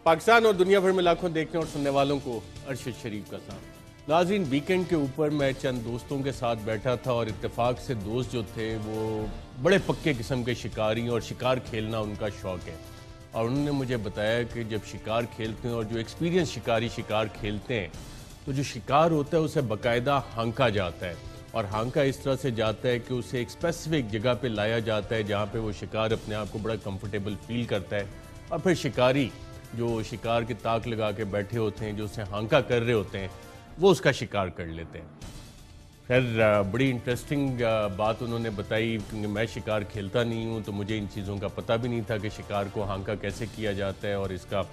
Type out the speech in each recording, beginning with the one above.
पाकिस्तान और दुनिया भर में लाखों देखने और सुनने वालों को अरशद शरीफ का सलाम। नाज़रीन, वीकेंड के ऊपर मैं चंद दोस्तों के साथ बैठा था और इत्तेफाक से दोस्त जो थे वो बड़े पक्के किस्म के शिकारी और शिकार खेलना उनका शौक़ है। और उन्होंने मुझे बताया कि जब शिकार खेलते हैं और जो एक्सपीरियंस शिकारी शिकार खेलते हैं तो जो शिकार होता है उसे बाकायदा हाँका जाता है, और हाँका इस तरह से जाता है कि उसे एक स्पेसिफिक जगह पे लाया जाता है जहाँ पे वो शिकार अपने आप को बड़ा कंफर्टेबल फील करता है, और फिर शिकारी जो शिकार के ताक लगा के बैठे होते हैं, जो उसे हाँका कर रहे होते हैं, वो उसका शिकार कर लेते हैं। खैर, बड़ी इंटरेस्टिंग बात उन्होंने बताई, क्योंकि मैं शिकार खेलता नहीं हूँ तो मुझे इन चीज़ों का पता भी नहीं था कि शिकार को हाँका कैसे किया जाता है और इसका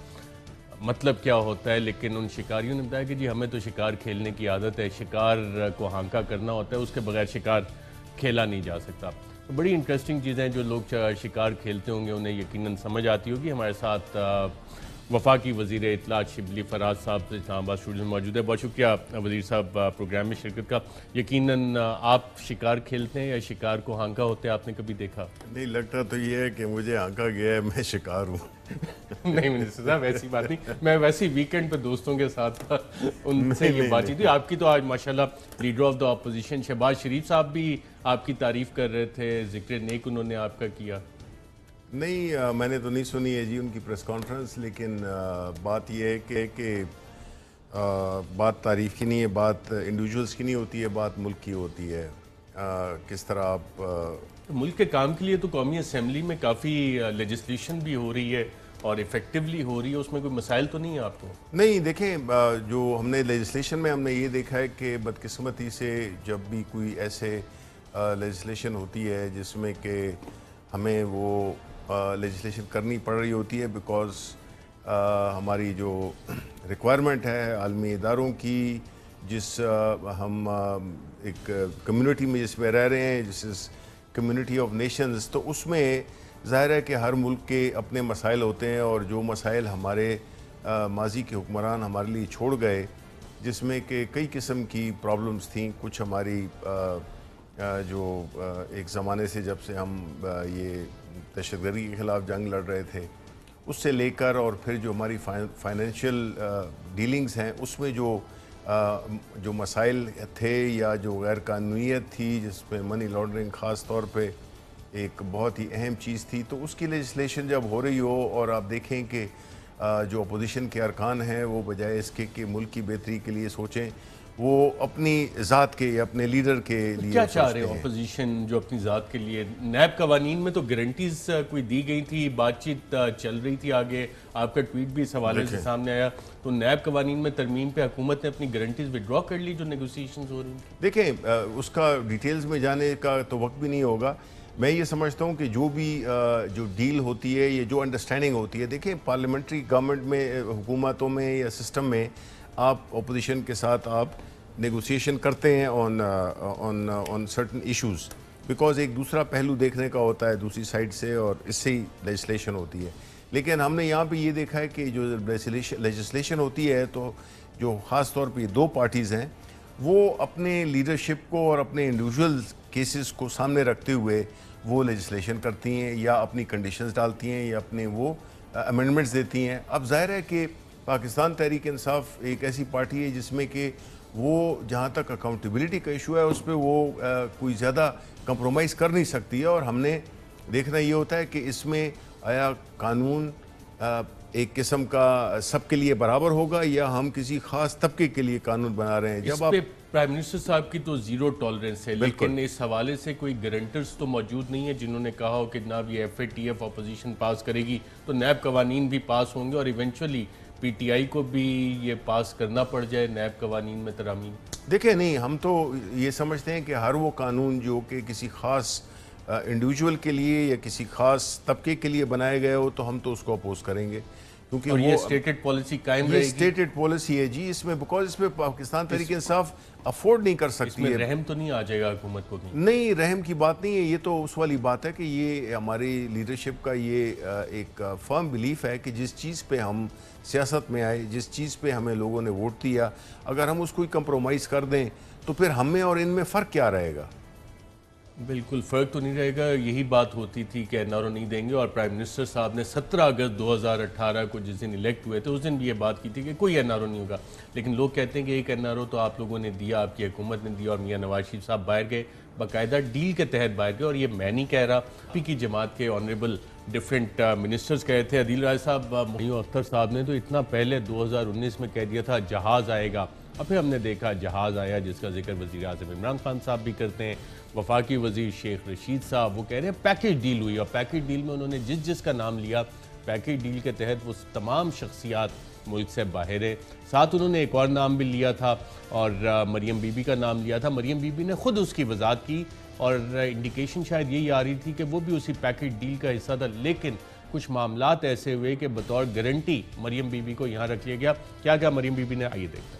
मतलब क्या होता है। लेकिन उन शिकारियों ने बताया कि जी हमें तो शिकार खेलने की आदत है, शिकार को हाँका करना होता है, उसके बगैर शिकार खेला नहीं जा सकता। तो बड़ी इंटरेस्टिंग चीज़ें हैं, जो लोग शिकार खेलते होंगे उन्हें यकीनन समझ आती होगी। हमारे साथ वफाकी वज़ीर इत्तलात शिबली फराज साहब इस्लामाबाद स्टूडियो में मौजूद है। बहुत शुक्रिया वज़ीर साहब प्रोग्राम में शिरकत का। यकीनन आप शिकार खेलते हैं या शिकार को हाँका होते हैं, आपने कभी देखा? नहीं, लगता तो ये है कि मुझे हाँका गया है, मैं शिकार हूँ। नहीं मिनिस्टर साहब, ऐसी बात नहीं। मैं वैसे ही वीकेंड पे दोस्तों के साथ था, उनसे ये बातचीत थी। आपकी तो आज माशाल्लाह leader of the opposition Shahbaz Sharif साहब भी आपकी तारीफ़ कर रहे थे, जिक्र नेक उन्होंने आपका किया। नहीं, मैंने तो नहीं सुनी है जी उनकी प्रेस कॉन्फ्रेंस, लेकिन बात यह है कि बात तारीफ़ की नहीं है, बात इंडिविजुअल्स की नहीं होती है, बात मुल्क की होती है। किस तरह आप मुल्क के काम के लिए तो कौमी असेंबली में काफ़ी लेजिस्लेशन भी हो रही है और इफ़ेक्टिवली हो रही है, उसमें कोई मसाइल तो नहीं है आपको? नहीं, देखें, जो हमने लेजिस्लेशन में हमने ये देखा है कि बदकिस्मती से जब भी कोई ऐसे लेजिस्लेशन होती है जिसमें कि हमें वो लेजिस्लेशन करनी पड़ रही होती है, बिकॉज़ हमारी जो रिक्वायरमेंट है आलमी इदारों की, जिस हम एक कम्युनिटी में जिसमें रह रहे हैं, जिस कम्युनिटी ऑफ नेशंस, तो उसमें ज़ाहिर है कि हर मुल्क के अपने मसाइल होते हैं, और जो मसाइल हमारे माजी के हुक्मरान हमारे लिए छोड़ गए, जिसमें कि कई किस्म की प्रॉब्लम्स थी। कुछ हमारी जो एक ज़माने से जब से हम ये दहशतगर्दी के ख़िलाफ़ जंग लड़ रहे थे, उससे लेकर और फिर जो हमारी फाइनेंशियल डीलिंग्स हैं उसमें जो मसाइल थे या जो गैर कानूनीत थी, जिसमें मनी लॉन्ड्रिंग ख़ास तौर पे एक बहुत ही अहम चीज़ थी, तो उसकी लेजिस्लेशन जब हो रही हो और आप देखें कि जो अपोजिशन के अरकान हैं वो बजाय इसके कि मुल्क की बेहतरी के लिए सोचें, वो अपनी ज़ात के या अपने लीडर के लिए क्या चाह रहे हो अपोजिशन जो अपनी ज़ात के लिए? नैब कवानीन में तो गारंटीज कोई दी गई थी, बातचीत चल रही थी आगे, आपका ट्वीट भी इस हवाले से सामने आया, तो नैब कवानीन में तरमीम पे हुकूमत ने अपनी गारंटीज विड्रॉ कर ली जो नेगोशिएशन हो रही थी। देखें, उसका डिटेल्स में जाने का तो वक्त भी नहीं होगा। मैं ये समझता हूँ कि जो भी जो डील होती है, ये जो अंडरस्टैंडिंग होती है, देखें पार्लियामेंट्री गवर्नमेंट में, हुकूमतों में या सिस्टम में आप अपोजिशन के साथ आप नेगोशिएशन करते हैं ऑन सर्टन इश्यूज़, बिकॉज़ एक दूसरा पहलू देखने का होता है दूसरी साइड से, और इससे ही लेजिस्लेशन होती है। लेकिन हमने यहाँ पे ये देखा है कि जो लेजिस्लेशन होती है, तो जो ख़ास तौर पे दो पार्टीज़ हैं वो अपने लीडरशिप को और अपने इंडिविजुअल केसेस को सामने रखते हुए वो लेजिस्लेशन करती हैं, या अपनी कंडीशंस डालती हैं, या अपने वो अमेंडमेंट्स देती हैं। अब जाहिर है कि पाकिस्तान तहरीक इंसाफ एक ऐसी पार्टी है जिसमें कि वो जहाँ तक अकाउंटेबिलिटी का इशू है उस पर वो कोई ज़्यादा कंप्रोमाइज़ कर नहीं सकती है, और हमने देखना ये होता है कि इसमें आया कानून एक किस्म का सबके लिए बराबर होगा, या हम किसी ख़ास तबके के लिए कानून बना रहे हैं। जब आप प्राइम मिनिस्टर साहब की तो ज़ीरो टॉलरेंस है, लेकिन इस हवाले से कोई गारंटर्स तो मौजूद नहीं है जिन्होंने कहा हो कि जनाब ये FATF अपोजिशन पास करेगी तो नैब कवानीन भी पास होंगे और इवेंचुअली PTI को भी ये पास करना पड़ जाए नैब कवानीन में तरामीम। देखिए, नहीं, हम तो ये समझते हैं कि हर वो कानून जो कि किसी ख़ास इंडिविजुअल के लिए या किसी ख़ास तबके के लिए बनाए गए हो, तो हम तो उसको अपोज करेंगे, क्योंकि और ये स्टेटेड पॉलिसी कायम रहेगी। ये स्टेटेड पॉलिसी है जी, इसमें बिकॉज इसमें पाकिस्तान तहरीक इंसाफ अफोर्ड नहीं कर सकती है। रहम तो नहीं आ जाएगा हुकूमत को? नहीं, रहम की बात नहीं है, ये तो उस वाली बात है कि ये हमारी लीडरशिप का ये एक फर्म बिलीफ है कि जिस चीज़ पे हम सियासत में आए, जिस चीज़ पे हमें लोगों ने वोट दिया, अगर हम उसको कंप्रोमाइज़ कर दें तो फिर हमें और इनमें फ़र्क क्या रहेगा? बिल्कुल फ़र्क तो नहीं रहेगा। यही बात होती थी कि एनआरओ नहीं देंगे, और प्राइम मिनिस्टर साहब ने 17 अगस्त 2018 को जिस दिन इलेक्ट हुए थे उस दिन भी ये बात की थी कि कोई एनआरओ नहीं होगा। लेकिन लोग कहते हैं कि एक एनआरओ तो आप लोगों ने दिया, आपकी हुकूमत ने दिया, और मियां नवाज शरीफ साहब बाहर गए, बाकायदा डील के तहत बाहर गए। और ये मैं नहीं कह रहा, पी की जमात के ऑनरेबल डिफरेंट मिनिस्टर्स कहे थे। अदील राय साहब, मोहम्मद अख्तर साहब ने तो इतना पहले 2019 में कह दिया था जहाज़ आएगा, और फिर हमने देखा जहाज़ आया, जिसका जिक्र वज़ीर आज़म इमरान खान साहब भी करते हैं। वफाकी वज़ीर शेख रशीद साहब वो कह रहे हैं पैकेज डील हुई, और पैकेज डील में उन्होंने जिसका नाम लिया, पैकेज डील के तहत वो तमाम शख्सियात मुल्क से बाहर है। साथ उन्होंने एक और नाम भी लिया था, और मरियम बीबी का नाम लिया था। मरियम बीबी ने खुद उसकी वजाहत की, और इंडिकेशन शायद यही आ रही थी कि वो भी उसी पैकेज डील का हिस्सा था। लेकिन कुछ मामलात ऐसे हुए कि बतौर गारंटी मरियम बीबी को यहाँ रख लिया गया। क्या क्या मरियम बीबी ने, आइए देखते हैं।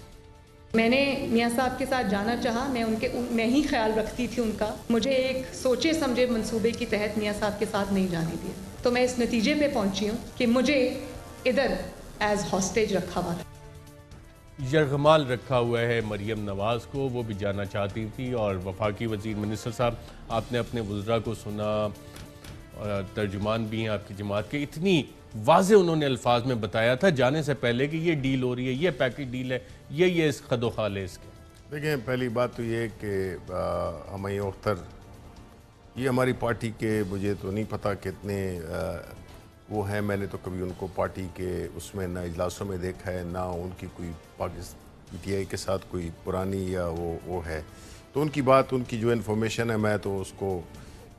मैंने मियाँ साहब के साथ जाना चाहा, मैं ही ख्याल रखती थी उनका। मुझे एक सोचे समझे मंसूबे के तहत मियाँ साहब के साथ नहीं जाने दिया, तो मैं इस नतीजे पे पहुंची हूँ कि मुझे इधर एज हॉस्टेज रखा हुआ था। यरगमाल रखा हुआ है मरियम नवाज़ को, वो भी जाना चाहती थी। और वफाकी वज़ीर मिनिस्टर साहब, आपने अपने वज़रा को सुना, और तर्जुमान भी हैं आपकी जमात के, इतनी वाज़े उन्होंने अल्फाज में बताया था जाने से पहले कि ये डील हो रही है, ये पैकेज डील है, ये इस खदो खाल है इसके। देखें, पहली बात तो ये कि हमय्या अख्तर ये हमारी पार्टी के, मुझे तो नहीं पता कितने वो हैं। मैंने तो कभी उनको पार्टी के उसमें ना इजलासों में देखा है, ना उनकी कोई PTI के साथ कोई पुरानी या वो है। तो उनकी बात, उनकी जो इन्फॉर्मेशन है, मैं तो उसको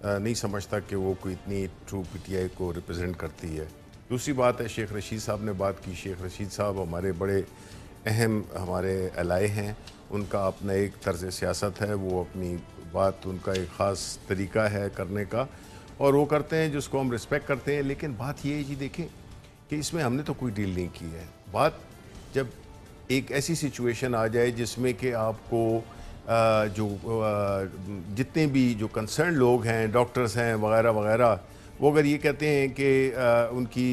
नहीं समझता कि वो कोई इतनी ट्रू PTI को रिप्रेजेंट करती है। दूसरी बात है, शेख रशीद साहब ने बात की। शेख रशीद साहब हमारे बड़े अहम हमारे अलाए हैं। उनका अपना एक तर्ज सियासत है, वो अपनी बात, उनका एक ख़ास तरीका है करने का, और वो करते हैं जिसको हम रिस्पेक्ट करते हैं। लेकिन बात ये है जी, देखें कि इसमें हमने तो कोई डील नहीं की है। बात जब एक ऐसी सिचुएशन आ जाए जिसमें कि आपको जितने भी जो कंसर्न लोग हैं, डॉक्टर्स हैं वगैरह वगैरह, वो अगर ये कहते हैं कि उनकी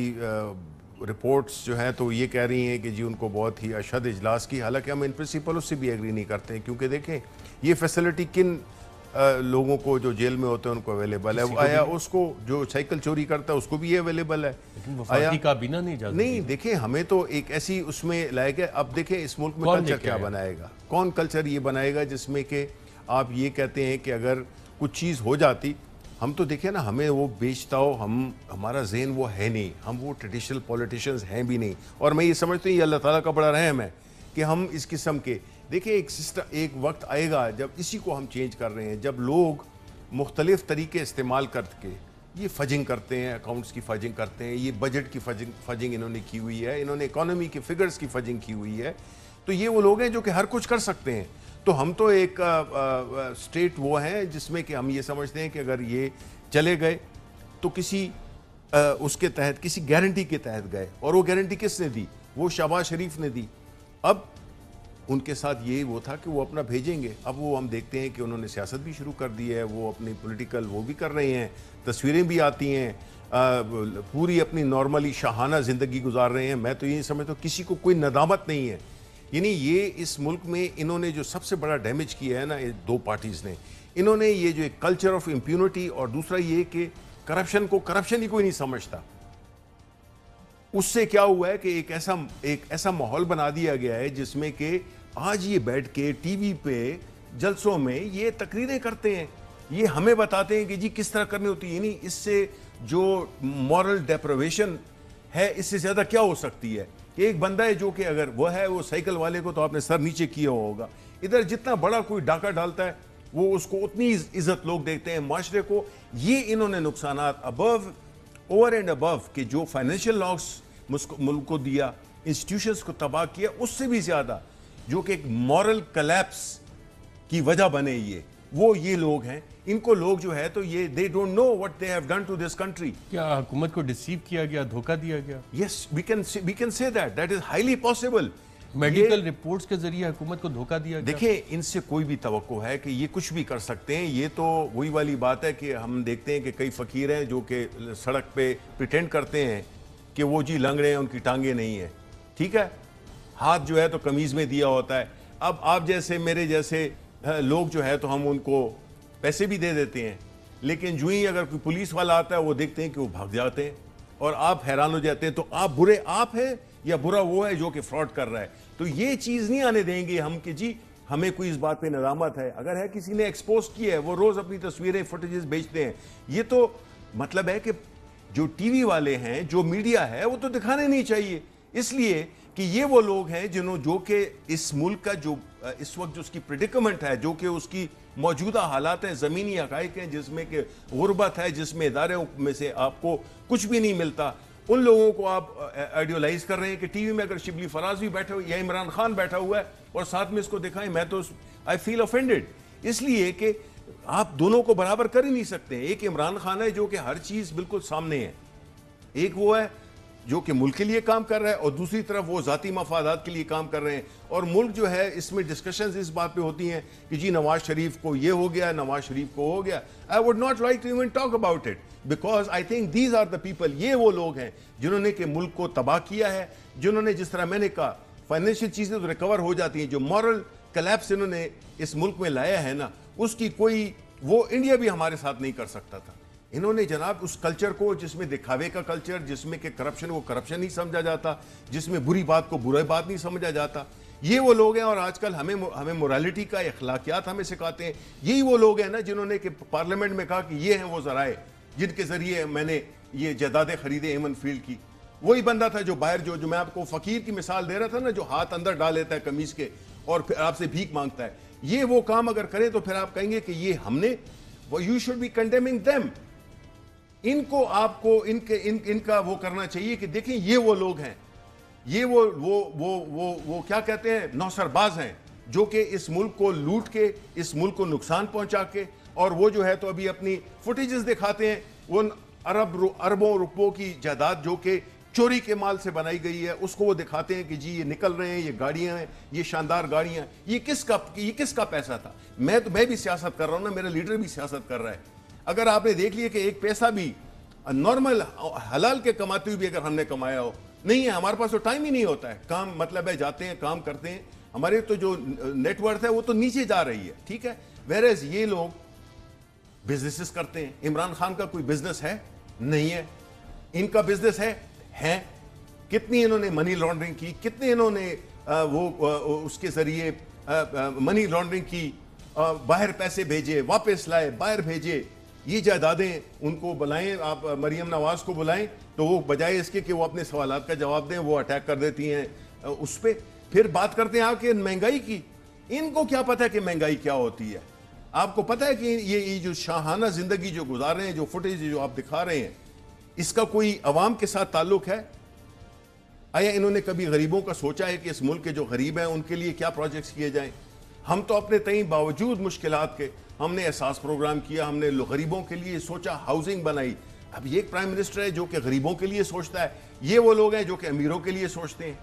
रिपोर्ट्स जो हैं तो ये कह रही हैं कि जी उनको बहुत ही अशद इजलास की, हालांकि हम इन प्रिंसिपल उससे भी एग्री नहीं करते हैं, क्योंकि देखें ये फैसिलिटी किन लोगों को जो जेल में होते हैं उनको अवेलेबल है। आया उसको जो साइकिल चोरी करता है उसको भी ये अवेलेबल है। आया का बिना नहीं, देखें हमें तो एक ऐसी उसमें लायक है। अब देखें इस मुल्क में कल्चर क्या बनाएगा, कौन कल्चर ये बनाएगा जिसमें कि आप ये कहते हैं कि अगर कुछ चीज़ हो जाती, हम तो देखें ना, हमें वो बेचता हो, हमारा ज़हन वो है नहीं, हम वो ट्रेडिशनल पॉलिटिशियंस हैं भी नहीं। और मैं ये समझता हूँ ये अल्लाह ताला का बड़ा रहम है कि हम इस किस्म के, देखिए एक सिस्टम, एक वक्त आएगा जब इसी को हम चेंज कर रहे हैं, जब लोग मुख्तलिफ तरीके इस्तेमाल करके ये फजिंग करते हैं, अकाउंट्स की फजिंग करते हैं, ये बजट की फजिंग इन्होंने की हुई है, इन्होंने इकोनॉमी के फिगर्स की फजिंग की हुई है। तो ये वो लोग हैं जो कि हर कुछ कर सकते हैं। तो हम तो एक स्टेट वो हैं जिसमें कि हम ये समझते हैं कि अगर ये चले गए तो किसी उसके तहत, किसी गारंटी के तहत गए, और वो गारंटी किसने दी? वो शहबाज शरीफ ने दी। अब उनके साथ ये वो था कि वो अपना भेजेंगे। अब वो हम देखते हैं कि उन्होंने सियासत भी शुरू कर दी है, वो अपनी पॉलिटिकल वो भी कर रहे हैं, तस्वीरें भी आती हैं, पूरी अपनी नॉर्मली शाहाना ज़िंदगी गुजार रहे हैं। मैं तो ये समझता हूँ किसी को कोई नदामत नहीं है। यानी ये इस मुल्क में इन्होंने जो सबसे बड़ा डैमेज किया है ना, ये दो पार्टीज़ ने, इन्होंने ये जो एक कल्चर ऑफ इम्प्यूनिटी, और दूसरा ये कि करप्शन को करप्शन ही कोई नहीं समझता, उससे क्या हुआ है कि एक ऐसा माहौल बना दिया गया है जिसमें कि आज ये बैठ के टीवी पे जलसों में ये तकरीरें करते हैं, ये हमें बताते हैं कि जी किस तरह करनी होती है। यानी इससे जो मॉरल डेप्रिवेशन है, इससे ज़्यादा क्या हो सकती है? कि एक बंदा है जो कि अगर वो है, वो साइकिल वाले को तो आपने सर नीचे किया होगा, इधर जितना बड़ा कोई डाका डालता है वो उसको उतनी इज्जत लोग देते हैं माशरे को। ये इन्होंने नुकसानात अबव, ओवर एंड अबव कि जो फाइनेंशियल लॉस मुल्क को दिया, इंस्टीट्यूशंस को तबाह किया, उससे भी ज़्यादा जो कि एक मॉरल कलैप्स की वजह बने ये लोग हैं। इनको लोग जो है तो ये they don't know what they have done to this country. क्या हुकूमत को डिसीव किया गया, धोखा दिया गया? Yes, we can say that is highly possible. Medical reports के जरिए हुकूमत को धोखा दिया गया। देखिए, इनसे कोई भी तवक्को है कि ये कुछ भी कर सकते हैं, ये तो वही वाली बात है कि हम देखते हैं कि कई फकीर हैं जो कि सड़क पे प्रिटेंड करते हैं कि वो जी लंगड़े हैं, उनकी टांगे नहीं है, ठीक है, हाथ जो है तो कमीज में दिया होता है। अब आप जैसे मेरे जैसे लोग जो है तो हम उनको पैसे भी दे देते हैं, लेकिन जो ही अगर कोई पुलिस वाला आता है वो देखते हैं कि वो भाग जाते हैं और आप हैरान हो जाते हैं। तो आप बुरे आप हैं या बुरा वो है जो कि फ्रॉड कर रहा है? तो ये चीज़ नहीं आने देंगे हम कि जी हमें कोई इस बात पे नदामत है। अगर है किसी ने एक्सपोज किया है, वो रोज़ अपनी तस्वीरें फुटेजेस भेजते हैं। ये तो मतलब है कि जो टीवी वाले हैं, जो मीडिया है, वो तो दिखाने नहीं चाहिए, इसलिए कि ये वो लोग हैं जो कि इस मुल्क का जो इस वक्त जो उसकी प्रेडिकमेंट है, जो कि उसकी मौजूदा हालात हैं, ज़मीनी हक़ाइक़ हैं, जिसमें कि गुर्बत है, जिसमें इदारों में से आपको कुछ भी नहीं मिलता, उन लोगों को आप आइडियलाइज कर रहे हैं कि टीवी में अगर शिबली फराज भी बैठे हुए या इमरान खान बैठा हुआ है और साथ में इसको दिखाएं। मैं तो आई फील ऑफेंडेड, इसलिए कि आप दोनों को बराबर कर ही नहीं सकते। एक इमरान खान है जो कि हर चीज़ बिल्कुल सामने है, एक वो है जो कि मुल्क के लिए काम कर रहा है और दूसरी तरफ वो ज़ाती मफादात के लिए काम कर रहे हैं। और मुल्क जो है इसमें डिस्कशंस इस बात पे होती हैं कि जी नवाज शरीफ को ये हो गया, नवाज शरीफ को हो गया। I would not like to even talk about it because I think these are the people, ये वो लोग हैं जिन्होंने के मुल्क को तबाह किया है, जिन्होंने, जिस तरह मैंने कहा, फाइनेंशियल चीज़ें तो रिकवर हो जाती हैं, जो मॉरल कलैप्स इन्होंने इस मुल्क में लाया है ना, उसकी कोई, वो इंडिया भी हमारे साथ नहीं कर सकता था। इन्होंने जनाब उस कल्चर को, जिसमें दिखावे का कल्चर, जिसमें कि करप्शन को करप्शन नहीं समझा जाता, जिसमें बुरी बात को बुरी बात नहीं समझा जाता, ये वो लोग हैं। और आजकल हमें मोरालिटी का, अखलाकियात हमें सिखाते हैं। यही वो लोग हैं ना जिन्होंने कि पार्लियामेंट में कहा कि ये हैं वो ज़राए जिनके ज़रिए मैंने ये जायदादें खरीदे एमन फील्ड की। वही बंदा था जो बाहर, जो मैं आपको फ़कीर की मिसाल दे रहा था ना, जो हाथ अंदर डाल लेता है कमीज़ के और फिर आपसे भीख मांगता है। ये वो काम अगर करें तो फिर आप कहेंगे कि ये हमने, you should be condemning them. इनको आपको इनका वो करना चाहिए कि देखें ये वो लोग हैं, ये वो क्या कहते हैं, नौसरबाज हैं, जो कि इस मुल्क को लूट के, इस मुल्क को नुकसान पहुंचा के, और वो जो है तो अभी अपनी फुटेजेस दिखाते हैं, वो अरबों रुपयों की जायदाद जो कि चोरी के माल से बनाई गई है, उसको वो दिखाते हैं कि जी ये निकल रहे हैं, ये गाड़ियां हैं, ये शानदार गाड़ियां, ये किसका पैसा था। मैं भी सियासत कर रहा हूं ना, मेरा लीडर भी सियासत कर रहा है। अगर आपने देख लिया कि एक पैसा भी नॉर्मल हलाल के कमाते हुए भी अगर हमने कमाया हो, नहीं है, हमारे पास तो टाइम ही नहीं होता है। काम मतलब है जाते हैं, काम करते हैं, हमारे तो जो नेटवर्थ है वो तो नीचे जा रही है, ठीक है। वेरेज ये लोग बिजनेसेस करते हैं। इमरान खान का कोई बिजनेस है? नहीं है। इनका बिजनेस है। कितनी इन्होंने मनी लॉन्ड्रिंग की, कितने इन्होंने उसके जरिए मनी लॉन्ड्रिंग की, बाहर पैसे भेजे, वापस लाए, बाहर भेजे। ये जायदादें उनको बुलाएं, आप मरियम नवाज को बुलाएं, तो वो बजाय इसके कि वो अपने सवालात का जवाब दें, वो अटैक कर देती हैं उस पर। फिर बात करते हैं आपके महंगाई की। इनको क्या पता है कि महंगाई क्या होती है? आपको पता है कि ये जो शाहाना जिंदगी जो गुजार रहे हैं, जो फुटेज जो आप दिखा रहे हैं, इसका कोई अवाम के साथ ताल्लुक है? आया इन्होंने कभी गरीबों का सोचा है कि इस मुल्क के जो गरीब हैं उनके लिए क्या प्रोजेक्ट्स किए जाएं? हम तो अपने तई बावजूद मुश्किलात के हमने एहसास प्रोग्राम किया, हमने गरीबों के लिए सोचा, हाउसिंग बनाई। अब ये एक प्राइम मिनिस्टर है जो कि गरीबों के लिए सोचता है, ये वो लोग हैं जो कि अमीरों के लिए सोचते हैं।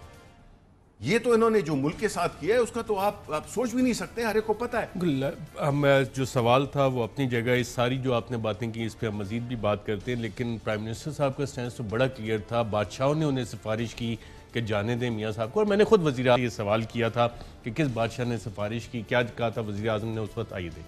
ये तो इन्होंने जो मुल्क के साथ किया है उसका तो आप सोच भी नहीं सकते, हर एक को पता है। हम जो सवाल था वो अपनी जगह, इस सारी जो आपने बातें की इस पर हम मजीद भी बात करते हैं, लेकिन प्राइम मिनिस्टर साहब का स्टैंड तो बड़ा क्लियर था। बादशाहों ने उन्हें सिफारिश की कि जाने दें मियाँ साहब को, और मैंने खुद वज़ीर आज़म ये सवाल किया था कि किस बादशाह ने सिफारिश की, क्या कहा था वज़ीर आज़म ने उस वक्त? आइए दें।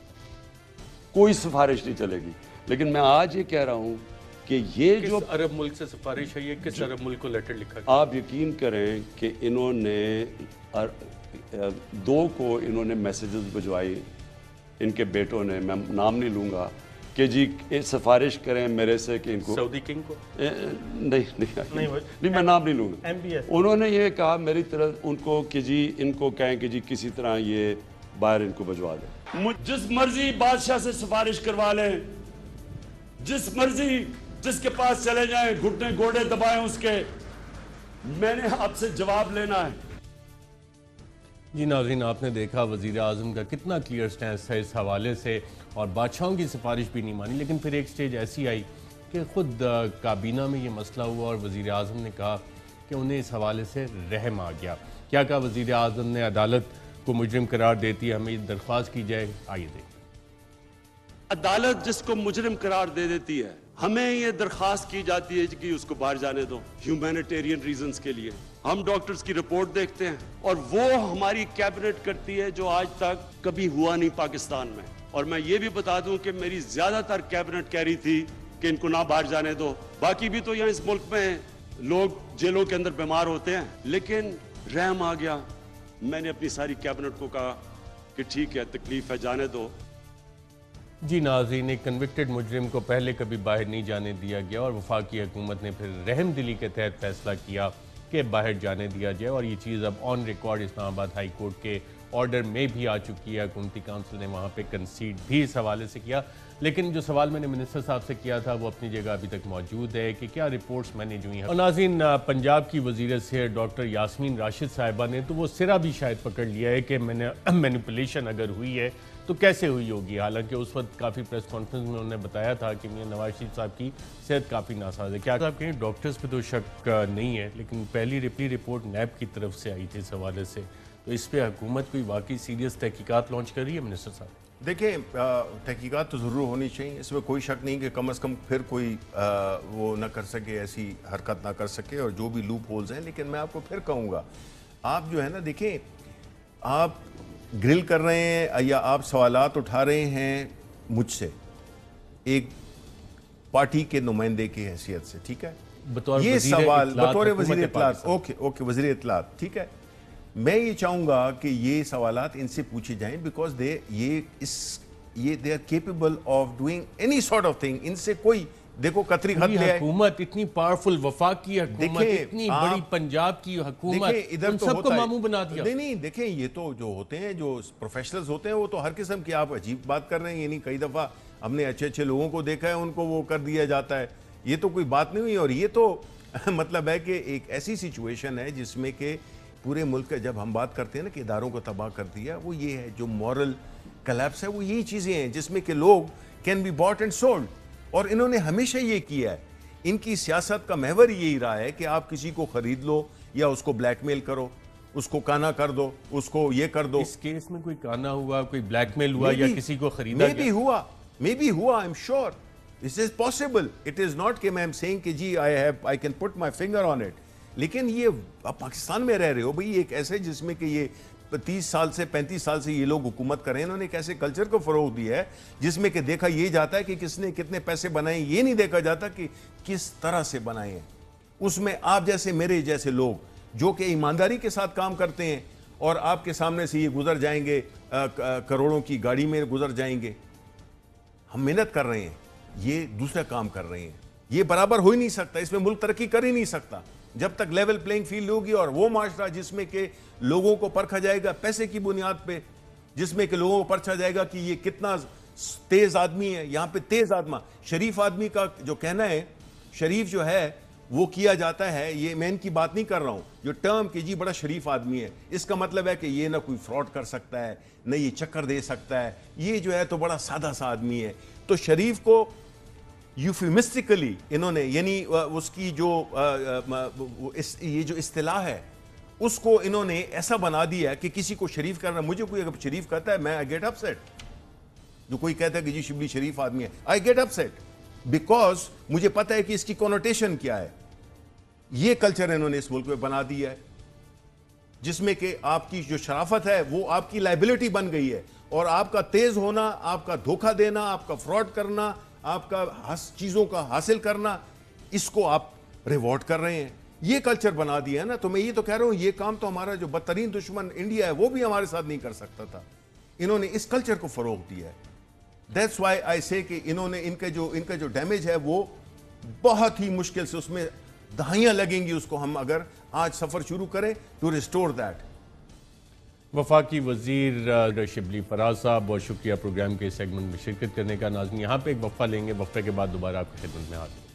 कोई सिफारिश नहीं चलेगी, लेकिन मैं आज ये कह रहा हूँ कि ये किस जो अरब मुल्क से सिफारिश है, ये किस अरब मुल्क को लेटर लिखा? आप यकीन करें कि इन्होंने 2 को इन्होंने मैसेजेस भिजवाई, इनके बेटों ने, मैं नाम नहीं लूँगा, कि जी सिफारिश करें मेरे से कि इनको, सऊदी किंग को नहीं मैं नाम नहीं लूँगा। उन्होंने ये कहा मेरी तरफ उनको कि जी इनको कहें कि जी किसी तरह ये बाहर इनको भिजवा दें। जिस मर्जी बादशाह से सिफारिश करवा लें, जिस मर्जी जिसके पास चले जाएं, घुटने घोड़े दबाएं उसके, मैंने आपसे जवाब लेना है। जी नाज़रीन, आपने देखा वज़ीर आज़म का कितना क्लियर स्टैंड है इस हवाले से, और बादशाहों की सिफारिश भी नहीं मानी। लेकिन फिर एक स्टेज ऐसी आई कि ख़ुद काबीना में ये मसला हुआ और वज़ीर आज़म ने कहा कि उन्हें इस हवाले से रहम आ गया। क्या कहा वज़ीर आज़म ने? अदालत को मुजरिम करार देती है, हमें दरख्वास्त की जाए। आइए देखें। अदालत जिसको मुजरिम करार दे देती है, हमें ये दरख्वास्त की जाती है कि उसको बाहर जाने दो, ह्यूमैनिटेरियन रीजंस के लिए। हम डॉक्टर्स की रिपोर्ट देखते हैं और वो हमारी कैबिनेट करती है, जो आज तक कभी हुआ नहीं पाकिस्तान में। और मैं ये भी बता दूं कि मेरी ज्यादातर कैबिनेट कह रही थी कि इनको ना बाहर जाने दो। बाकी भी तो यहाँ इस मुल्क में लोग जेलों के अंदर बीमार होते हैं, लेकिन रहम आ गया। मैंने अपनी सारी कैबिनेट को कहा कि ठीक है, तकलीफ है, जाने दो। जी नाज़रीन, एक कन्विक्टेड मुजरिम को पहले कभी बाहर नहीं जाने दिया गया और वफाकी हुकूमत ने फिर रहम दिली के तहत फैसला किया कि बाहर जाने दिया जाए, और ये चीज़ अब on record Islamabad high court के ऑर्डर में भी आ चुकी है। हुकूमती काउंसिल ने वहाँ पे कंसीड भी इस हवाले से किया। लेकिन जो सवाल मैंने मिनिस्टर साहब से किया था वो अपनी जगह अभी तक मौजूद है कि क्या रिपोर्ट्स मैनेज हुई हैं। और नाज़रीन, पंजाब की वज़ीर सेहत डॉक्टर यास्मीन राशिद साहिबा ने तो वो सिरा भी शायद पकड़ लिया है कि मैनिपुलेशन अगर हुई है तो कैसे हुई होगी। हालांकि उस वक्त काफ़ी प्रेस कॉन्फ्रेंस में उन्होंने बताया था कि मियां नवाज शरीफ साहब की सेहत काफ़ी नासाज है। क्या आप कहें, डॉक्टर्स पे तो शक नहीं है, लेकिन पहली रिपोर्ट नैब की तरफ से आई थी इस हवाले से, तो इस पर हुकूमत कोई वाकई सीरियस तहकीकात लॉन्च कर रही है मिनिस्टर साहब? देखिए, तहकीकात तो ज़रूर होनी चाहिए, इसमें कोई शक नहीं कि कम अज़ कम फिर कोई वो ना कर सके, ऐसी हरकत ना कर सके, और जो भी लूप होल्स हैं। लेकिन मैं आपको फिर कहूँगा, आप जो है ना, देखिए, आप ग्रिल कर रहे हैं या आप सवालात उठा रहे हैं मुझसे एक पार्टी के नुमाइंदे की हैसियत से, ठीक है, बतौर ये सवाल बतौर वज़ीर इत्तलात, ओके वज़ीर इत्तलात, ठीक है। मैं ये चाहूँगा कि ये सवालात इनसे पूछे जाएं, because they are capable of doing any sort of thing. इनसे कोई, देखो, कतरी खत ले आए, हुकूमत इतनी पावरफुल, वफाकी हुकूमत, इतनी बड़ी पंजाब की हुकूमत, इधर उन तो सबको मामू बना दिया। नहीं, देखें, ये तो जो होते हैं, जो प्रोफेशनल्स होते हैं, वो तो हर किस्म की, आप अजीब बात कर रहे हैं। ये नहीं, कई दफ़ा हमने अच्छे अच्छे लोगों को देखा है, उनको वो कर दिया जाता है। ये तो कोई बात नहीं हुई। और ये तो मतलब है कि एक ऐसी सिचुएशन है जिसमें कि पूरे मुल्क का, जब हम बात करते हैं ना कि इदारों को तबाह कर दिया, वो ये है, जो मॉरल कलैप्स है, वो यही चीज़ें हैं जिसमें कि लोग can be bought and sold. और इन्होंने हमेशा ये किया है, इनकी सियासत का महवर यही रहा है कि आप किसी को खरीद लो या उसको ब्लैकमेल करो, उसको काना कर दो, उसको ये कर दो। इस केस में कोई काना हुआ, कोई ब्लैकमेल हुआ या किसी को खरीदा गया? मे बी हुआ, I am sure, this is possible. It is not कि मैं एम सेइंग कि जी I can put my finger on it. लेकिन ये आप पाकिस्तान में रह रहे हो भाई, एक ऐसे जिसमें कि ये 30 साल से 35 साल से ये लोग हुकूमत करें, इन्होंने एक ऐसे कल्चर को फरोग दिया है जिसमें कि देखा ये जाता है कि किसने कितने पैसे बनाए, ये नहीं देखा जाता कि किस तरह से बनाए हैं। उसमें आप जैसे, मेरे जैसे लोग जो कि ईमानदारी के साथ काम करते हैं, और आपके सामने से ये गुजर जाएंगे, करोड़ों की गाड़ी में गुजर जाएंगे। हम मेहनत कर रहे हैं, ये दूसरा काम कर रहे हैं। ये बराबर हो ही नहीं सकता, इसमें मुल्क तरक्की कर ही नहीं सकता जब तक लेवल प्लेइंग फील्ड होगी। और वो माशरा जिसमें कि लोगों को परखा जाएगा पैसे की बुनियाद पे, जिसमें कि लोगों को परखा जाएगा कि ये कितना तेज आदमी है। यहाँ पे तेज आदमी, शरीफ आदमी का जो कहना है, शरीफ जो है वो किया जाता है। ये मैं इनकी बात नहीं कर रहा हूँ, जो टर्म कि जी बड़ा शरीफ आदमी है, इसका मतलब है कि ये ना कोई फ्रॉड कर सकता है, न ये चक्कर दे सकता है, ये जो है तो बड़ा सादा सा आदमी है। तो शरीफ को यूफिमिस्टिकली इन्होंने, यानी उसकी जो ये जो इस्तिलाह है उसको इन्होंने ऐसा बना दिया कि किसी को शरीफ करना, मुझे कोई अगर शरीफ कहता है, मैं आई गेट अपसेट। जो कोई कहता है कि जी शिबली शरीफ आदमी है, आई गेट अपसेट, बिकॉज मुझे पता है कि इसकी कॉनोटेशन क्या है। ये कल्चर इन्होंने इस मुल्क में बना दिया है जिसमें कि आपकी जो शराफत है वो आपकी लाइबिलिटी बन गई है, और आपका तेज होना, आपका धोखा देना, आपका फ्रॉड करना, आपका चीजों का हासिल करना, इसको आप रिवॉर्ड कर रहे हैं। ये कल्चर बना दिया है ना। तो मैं ये तो कह रहा हूं, ये काम तो हमारा जो बदतरीन दुश्मन इंडिया है वो भी हमारे साथ नहीं कर सकता था। इन्होंने इस कल्चर को फरोग दिया है। दैट्स व्हाई आई से कि इन्होंने इनका जो डैमेज है वो बहुत ही मुश्किल से, उसमें दहाइयां लगेंगी उसको, हम अगर आज सफर शुरू करें टू रिस्टोर दैट। वफाकी वजीर शिबली फराज साहब, बहुत शुक्रिया प्रोग्राम के इस सेगमेंट में शिरकत करने का। नाज़रीन, यहाँ पे एक वक्फा लेंगे, वक्फे के बाद दोबारा आपकी खिदमत में हाजिर होते हैं।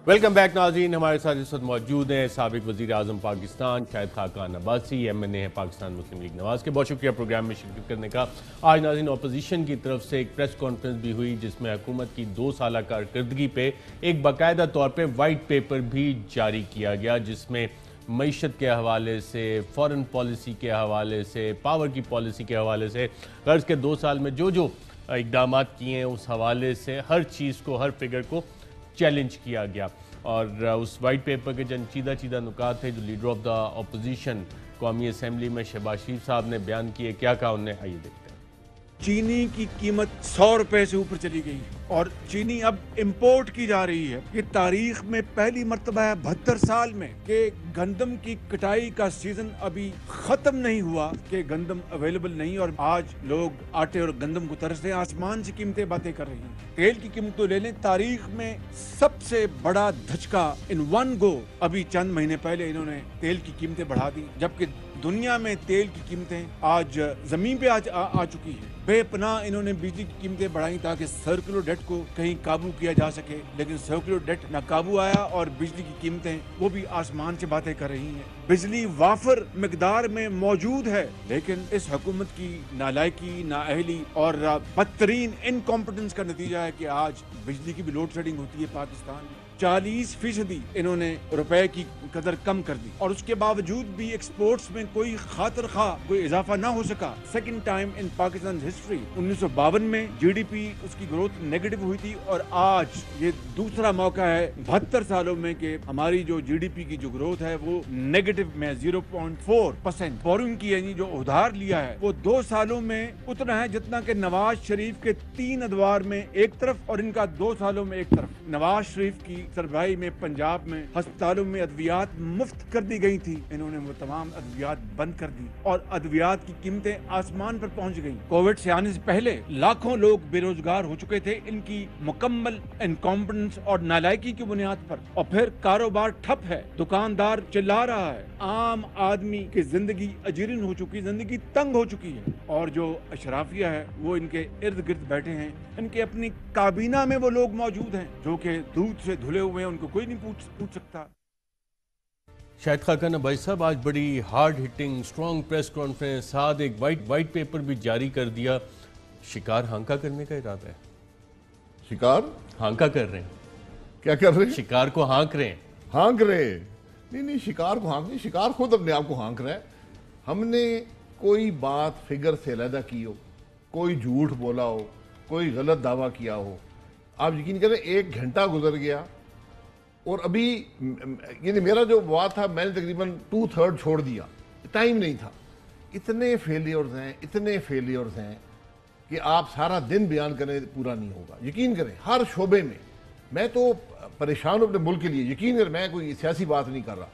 वेलकम बैक नाज़रीन, हमारे साथ इस वक्त मौजूद हैं साबिक वज़ीर आज़म पाकिस्तान शाहिद खाकान अब्बासी, MNA है पाकिस्तान मुस्लिम लीग नवाज़ के। बहुत शुक्रिया प्रोग्राम में शिरकत करने का। आज नाज़रीन, अपोजिशन की तरफ से एक प्रेस कॉन्फ्रेंस भी हुई जिसमें हुकूमत की 2 साल कारकर्दगी पे एक बाकायदा तौर पर वाइट पेपर भी जारी किया गया, जिसमें मईशत के हवाले से, फॉरेन पॉलिसी के हवाले से, पावर की पॉलिसी के हवाले से, कर्ज के 2 साल में जो जो इकदाम किए हैं उस हवाले से हर चीज़ को, हर फिगर को चैलेंज किया गया। और उस वाइट पेपर के चंद चीदा नुकात थे जो लीडर ऑफ द अपोजिशन कौमी असम्बली में शहबाज शरीफ साहब ने बयान किए। क्या कहा उन्होंने, आइए देखते हैं। चीनी की कीमत 100 रुपए से ऊपर चली गई और चीनी अब इंपोर्ट की जा रही है। ये तारीख में पहली मर्तबा है 72 साल में कि गंदम की कटाई का सीजन अभी खत्म नहीं हुआ कि गंदम अवेलेबल नहीं, और आज लोग आटे और गंदम को तरसते हैं। आसमान से कीमतें बातें कर रही हैं। तेल की कीमत तो ले लें, तारीख में सबसे बड़ा धचका इन वन गो अभी चंद महीने पहले इन्होंने तेल की कीमतें बढ़ा दी, जबकि दुनिया में तेल की कीमतें आज जमीन पे आ चुकी है। बेपनाह इन्होंने बिजली की कीमतें बढ़ाई ताकि सर्कुलर डेट को कहीं काबू किया जा सके, लेकिन सर्कुलर डेट ना काबू आया और बिजली की कीमतें वो भी आसमान से बातें कर रही हैं। बिजली वाफर मिकदार में मौजूद है, लेकिन इस हुकूमत की नालायकी, नाअहली और बदतरीन इनकॉम्पिटेंस का नतीजा है कि आज बिजली की भी लोड शेडिंग होती है पाकिस्तान में। 40% इन्होंने रुपए की कदर कम कर दी और उसके बावजूद भी एक्सपोर्ट्स में कोई खातिर खा कोई इजाफा ना हो सका। Second time in Pakistan history 1952 में जीडीपी उसकी ग्रोथ नेगेटिव हुई थी और आज ये दूसरा मौका है 72 सालों में कि हमारी जो जीडीपी की जो ग्रोथ है वो नेगेटिव में 0.4%। बोरिंग की यानी जो उधार लिया है वो 2 सालों में उतना है जितना कि नवाज शरीफ के 3 अदवार में एक तरफ और इनका 2 सालों में एक तरफ। नवाज शरीफ की सरबराही में पंजाब में अस्पतालों में अद्वियात मुफ्त कर दी गई थी, इन्होंने वो तमाम अद्वियात बंद कर दी और अद्वियात की कीमतें आसमान पर पहुंच गईं। कोविड से आने से पहले लाखों लोग बेरोजगार हो चुके थे इनकी मुकम्मल इनकॉम्पिटेंस और नालायकी की बुनियाद पर, और फिर कारोबार ठप है, दुकानदार चिल्ला रहा है, आम आदमी की जिंदगी अजीरन हो चुकी, जिंदगी तंग हो चुकी है, और जो अशराफिया है वो इनके इर्द गिर्द बैठे हैं। इनके अपनी काबीना में वो लोग मौजूद हैं जो कि दूध से धुले हुए हैं, उनको कोई नहीं पूछ सकता। शाहिद खाकान भाई साहब, आज बड़ी hard hitting strong press conference, साथ एक वाइट पेपर भी जारी कर दिया। शिकार हांका करने का इरादा है? शिकार हांका कर रहे हैं? क्या कर रहे हैं? शिकार को हाँक रहे हैं। हाँक रहे? नहीं, शिकार को हाँक नहीं, शिकार खुद अपने आप को हाँक रहा है। हमने कोई बात फिगर से अलहदा की हो, कोई झूठ बोला हो, कोई गलत दावा किया हो, आप यकीन करें 1 घंटा गुजर गया और अभी यानी मेरा जो वाद था मैंने तकरीबन 2/3 छोड़ दिया, टाइम नहीं था। इतने फेलियर्स हैं कि आप सारा दिन बयान करें पूरा नहीं होगा। यकीन करें हर शोबे में। मैं तो परेशान हूं अपने मुल्क के लिए। यकीन करें मैं कोई सियासी बात नहीं कर रहा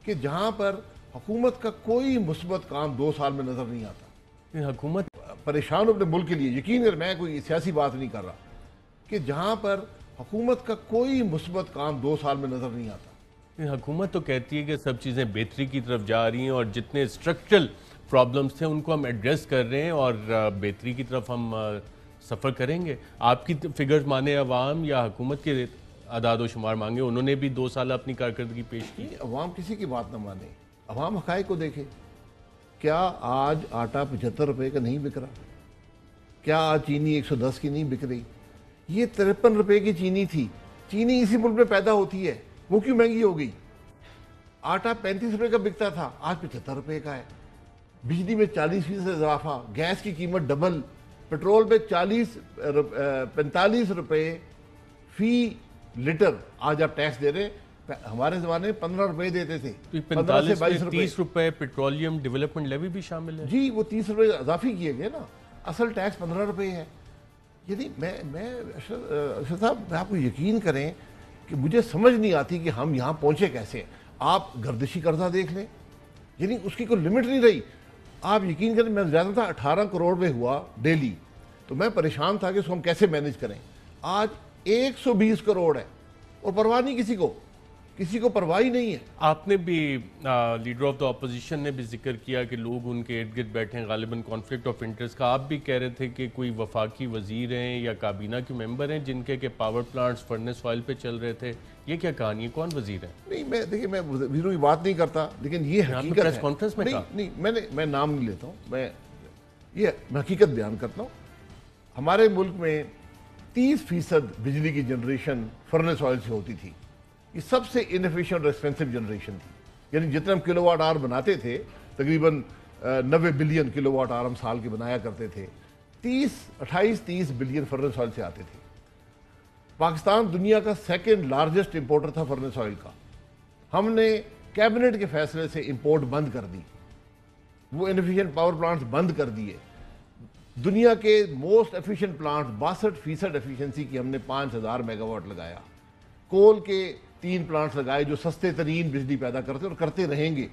कि जहां पर हुकूमत का कोई मुस्बत काम 2 साल में नजर नहीं आता। हुकूमत परेशान हूं अपने मुल्क के लिए। यकीन करें मैं कोई सियासी बात नहीं कर रहा कि जहां पर हुकूमत का कोई मुस्बत काम 2 साल में नजर नहीं आता। हुकूमत तो कहती है कि सब चीज़ें बेहतरी की तरफ जा रही हैं और जितने स्ट्रक्चरल प्रॉब्लम्स थे उनको हम एड्रेस कर रहे हैं और बेहतरी की तरफ हम सफ़र करेंगे। आपकी फिगर्स माने अवाम या हुकूमत के अदाद व शुमार मांगे? उन्होंने भी 2 साल अपनी कारकर्दगी पेश की। अवाम किसी की बात ना माने, अवाम हक़ाइक़ को देखे। क्या आज आटा 75 रुपये का नहीं बिक रहा? क्या आज चीनी 110 की नहीं बिक रही? ये 53 रुपये की चीनी थी। चीनी इसी मुल्क में पैदा होती है, वो क्यों महंगी हो गई? आटा 35 रुपये का बिकता था, आज 75 रुपये का है। बिजली में 40% इजाफा, गैस की कीमत डबल, पेट्रोल पे 45 रुपये फी लीटर आज आप टैक्स दे रहे हैं। हमारे जमाने में 15 रुपये देते थे। 15 से 22 रुपये। 30 रुपये पेट्रोलियम डेवलपमेंट लेवी भी शामिल है जी, वो 30 रुपये इजाफी किए गए ना। असल टैक्स 15 रुपये है। यदि मैं अशर साहब आपको यकीन करें कि मुझे समझ नहीं आती कि हम यहाँ पहुँचे कैसे। आप गर्दिशी कर्जा देख लें, यानी उसकी कोई लिमिट नहीं रही। आप यकीन करें मैं ज़्यादा था 18 करोड़ में हुआ डेली, तो मैं परेशान था कि उसको हम कैसे मैनेज करें। आज 120 करोड़ है और परवाह नहीं किसी को परवाह ही नहीं है। आपने भी लीडर ऑफ द अपोजिशन ने भी जिक्र किया कि लोग उनके इर्द गिर्द बैठे हैं, गालिबन कॉन्फ्लिक्ट ऑफ इंटरेस्ट का। आप भी कह रहे थे कि कोई वफाकी वजीर हैं या काबीना के मेंबर हैं जिनके के पावर प्लांट्स फर्नेस ऑयल पे चल रहे थे। ये क्या कहानी है? कौन वजीर है? नहीं, मैं देखिए मैं वजीरों की बात नहीं करता, लेकिन ये हकीकत प्रेस कॉन्फ्रेंस में नहीं, मैं नाम नहीं लेता हूँ। मैं हकीकत बयान करता हूँ। हमारे मुल्क में 30% बिजली की जनरेशन फर्नेस ऑयल से होती थी। ये सबसे इनएफिशिएंट और एक्सपेंसिव जनरेशन थी। यानी जितने हम किलोवाट आवर बनाते थे, तकरीबन 90 बिलियन किलोवाट आवर हम साल के बनाया करते थे। 28-30 बिलियन फर्नेस ऑयल से आते थे। पाकिस्तान दुनिया का सेकंड लार्जेस्ट इंपोर्टर था फर्नेस ऑयल का। हमने कैबिनेट के फैसले से इंपोर्ट बंद कर दी, वो इनएफिशिएंट पावर प्लांट्स बंद कर दिए। दुनिया के मोस्ट एफिशिएंट प्लांट 62% एफिशिएंसी की हमने 5000 मेगावाट लगाया। कोल के 3 प्लांट्स लगाए जो सस्ते तरीन बिजली पैदा करते और करते रहेंगे।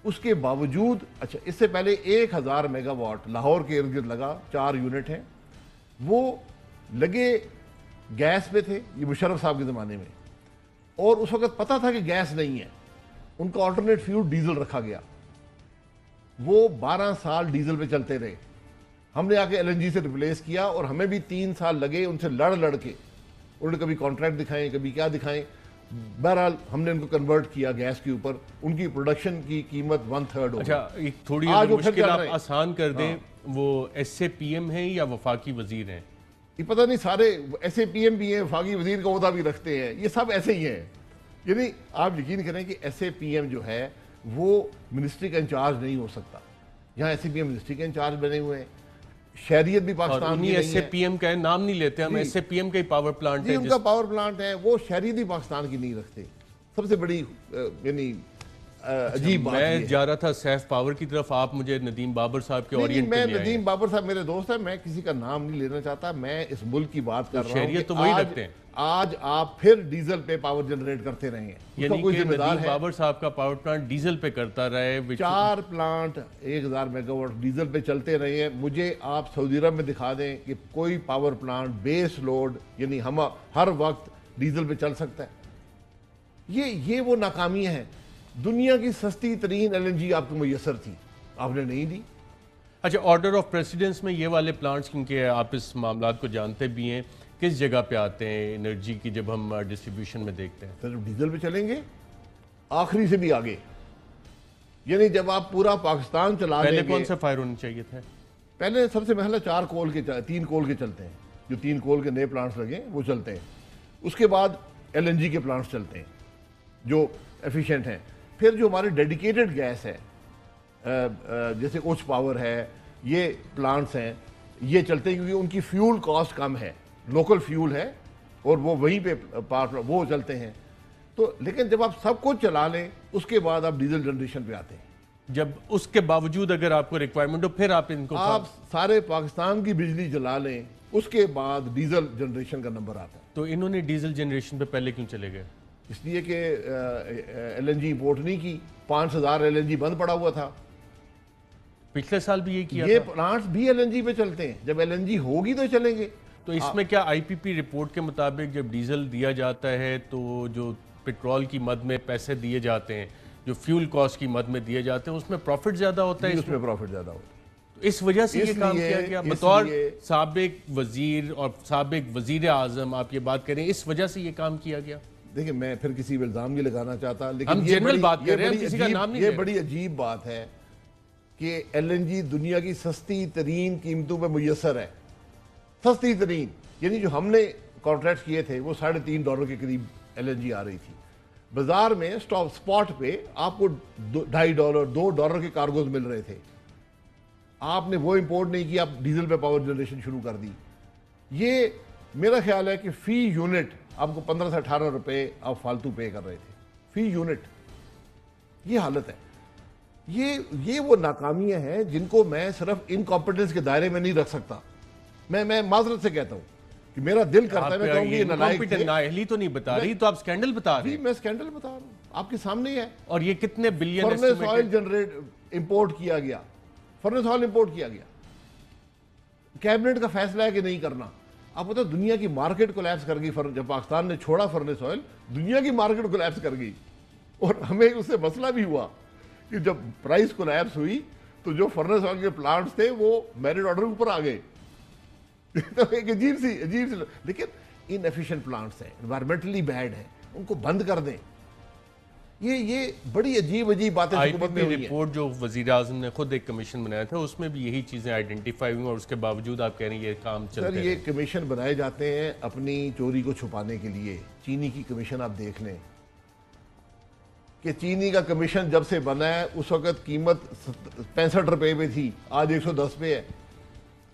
उसके बावजूद अच्छा, इससे पहले 1000 मेगावाट लाहौर के इर्द गिर्द लगा, 4 यूनिट हैं, वो लगे गैस पे थे, ये मुशर्रफ साहब के ज़माने में, और उस वक्त पता था कि गैस नहीं है, उनका ऑल्टरनेट फ्यूल डीजल रखा गया। वो 12 साल डीजल पे चलते रहे। हमने आके एलएनजी से रिप्लेस किया और हमें भी 3 साल लगे उनसे लड़ के। उन्होंने कभी कॉन्ट्रैक्ट दिखाएं, कभी क्या दिखाएं, बहरहाल हमने उनको कन्वर्ट किया गैस के ऊपर। उनकी प्रोडक्शन की कीमत 1/3 हो। अच्छा, एक थोड़ी आज वो मुश्किल फिर आप कर रहे हैं। आसान कर दें, वो SAPM हैं या वफाकी वजीर हैं? ये पता नहीं, सारे ऐसे पीएम भी हैं, वफाकी वजीर का ओहदा भी रखते हैं, ये सब ऐसे ही हैं। यानी आप यकीन करें कि SAPM जो है वो मिनिस्ट्री का इंचार्ज नहीं हो सकता। यहाँ SAPM मिनिस्ट्री के इंचार्ज बने हुए हैं। शहरियत भी पाकिस्तान की नहीं है। SAPM का नाम नहीं लेते हम, SAPM का ही पावर प्लांट है। उनका पावर प्लांट है, वो शहरियत भी पाकिस्तान की नहीं रखते। सबसे बड़ी यानी अजीब बात मैं जा रहा था सैफ पावर की तरफ, आप मुझे नदीम बाबर साहब के ओरिएंट मैं नदीम बाबर साहब मेरे दोस्त हैं, मैं किसी का नाम नहीं लेना चाहता, मैं इस मुल्क की बात कर रहा हूं। शहरियत तो वही रखते हैं। आज आप फिर डीजल पे पावर जनरेट करते रहे हैं, यानी कि नदीम बाबर साहब का पावर प्लांट डीजल पे करता रहे। 4 प्लांट 1000 मेगावाट डीजल पे चलते रहे हैं। मुझे आप सऊदी अरब में दिखा दें कि कोई पावर प्लांट बेस लोड यानी हम हर वक्त डीजल पे चल सकता है। ये वो नाकामियां हैं। दुनिया की सस्ती तरीन LNG आपको मुयसर थी, आपने नहीं दी। अच्छा, ऑर्डर ऑफ प्रेसिडेंस में ये वाले प्लांट्स, क्योंकि आप इस मामला को जानते भी हैं, किस जगह पे आते हैं एनर्जी की जब हम डिस्ट्रीब्यूशन में देखते हैं? सिर्फ डीजल पे चलेंगे, आखिरी से भी आगे। यानी जब आप पूरा पाकिस्तान चला पहले लेंगे, कौन सा फायर होना चाहिए था? पहले सबसे पहले 3 कोल के चलते हैं, जो 3 कोल के नए प्लांट्स लगे वो चलते हैं। उसके बाद LNG के प्लांट्स चलते हैं जो एफिशिएंट हैं। फिर जो हमारे डेडिकेटेड गैस है, जैसे उच्च पावर है, ये प्लांट्स हैं, ये चलते हैं क्योंकि उनकी फ्यूल कॉस्ट कम है, लोकल फ्यूल है और वो वहीं पे वो चलते हैं। तो लेकिन जब आप सब कुछ चला लें उसके बाद आप डीजल जनरेशन पे आते हैं। जब उसके बावजूद अगर आपको रिक्वायरमेंट हो फिर आप इनको आप सारे पाकिस्तान की बिजली जला लें उसके बाद डीजल जनरेशन का नंबर आता है। तो इन्होंने डीजल जनरेशन पे पहले क्यों चले गए? इसलिए कि LNG इंपोर्ट नहीं की, 5000 LNG बंद पड़ा हुआ था। पिछले साल भी यही किया ये था। प्लांट्स भी LNG पे चलते हैं, जब LNG होगी तो चलेंगे। तो इसमें क्या IPP रिपोर्ट के मुताबिक जब डीजल दिया जाता है तो जो पेट्रोल की मद में पैसे दिए जाते हैं, जो फ्यूल कॉस्ट की मद में दिए जाते हैं, उसमें प्रॉफिट ज्यादा होता है? इसमें प्रॉफिट ज्यादा होता है। तो इस वजह से ये काम किया गया। बतौर साबिक वजीर और साबिक वजीर आजम आप ये बात करें, इस वजह से ये काम किया गया? देखिए, मैं फिर किसी पर इल्जाम नहीं लगाना चाहता, लेकिन हम जनरल बात कर रहे हैं, किसी का नाम नहीं। ये बड़ी अजीब बात है कि LNG दुनिया की सस्ती तरीन कीमतों पे मुयसर है। सस्ती तरीन यानी जो हमने कॉन्ट्रैक्ट किए थे वो $3.5 के करीब LNG आ रही थी। बाजार में स्पॉट पे आपको $2.5 $2 के कार्गोज मिल रहे थे। आपने वो इंपोर्ट नहीं किया, आप डीजल पे पावर जनरेशन शुरू कर दी। ये मेरा ख्याल है कि फी यूनिट आपको 15 से 18 रुपए आप फालतू पे कर रहे थे फी यूनिट। ये हालत है। ये वो नाकामियां हैं जिनको मैं सिर्फ इनकॉम्पिटेंस के दायरे में नहीं रख सकता। मैं माजरत से कहता हूं कि मेरा दिल करता है, मैं कहूंगी नालायक थे। नाअहली तो नहीं बता रही, तो आप स्कैंडल बता रहे हैं। मैं स्कैंडल बता रहा हूं, आपके सामने है। और ये कितने billion furnace oil generate import किया गया, फर्नेस ऑयल इंपोर्ट किया गया। कैबिनेट का फैसला है कि नहीं करना। आप पता, दुनिया की मार्केट कोलैप्स कर गई। जब पाकिस्तान ने छोड़ा फर्नेस ऑयल, दुनिया की मार्केट कोलैप्स कर गई। और हमें उससे मसला भी हुआ कि जब प्राइस कोलैप्स हुई तो जो फर्नेस ऑयल के प्लांट्स थे वो मेरिट ऑर्डर ऊपर आ गए। तो एक अजीब सी लेकिन इनएफिशिएंट प्लांट्स हैं, एनवायरमेंटली बैड हैं, उनको बंद कर दें। ये बड़ी अजीब बातें हुकूमत में हुई हैं। रिपोर्ट जो वजीर आज़म ने खुद एक कमीशन बनाया था उसमें भी यही चीजें आइडेंटिफाई हुई और उसके बावजूद आप कह रहे हैं ये काम चलते सर, ये कमीशन बनाए जाते हैं अपनी चोरी को छुपाने के लिए। चीनी की कमीशन आप देख लें कि चीनी का कमीशन जब से बना है उस वक्त कीमत 65 रुपए पे थी, आज 110 पे है।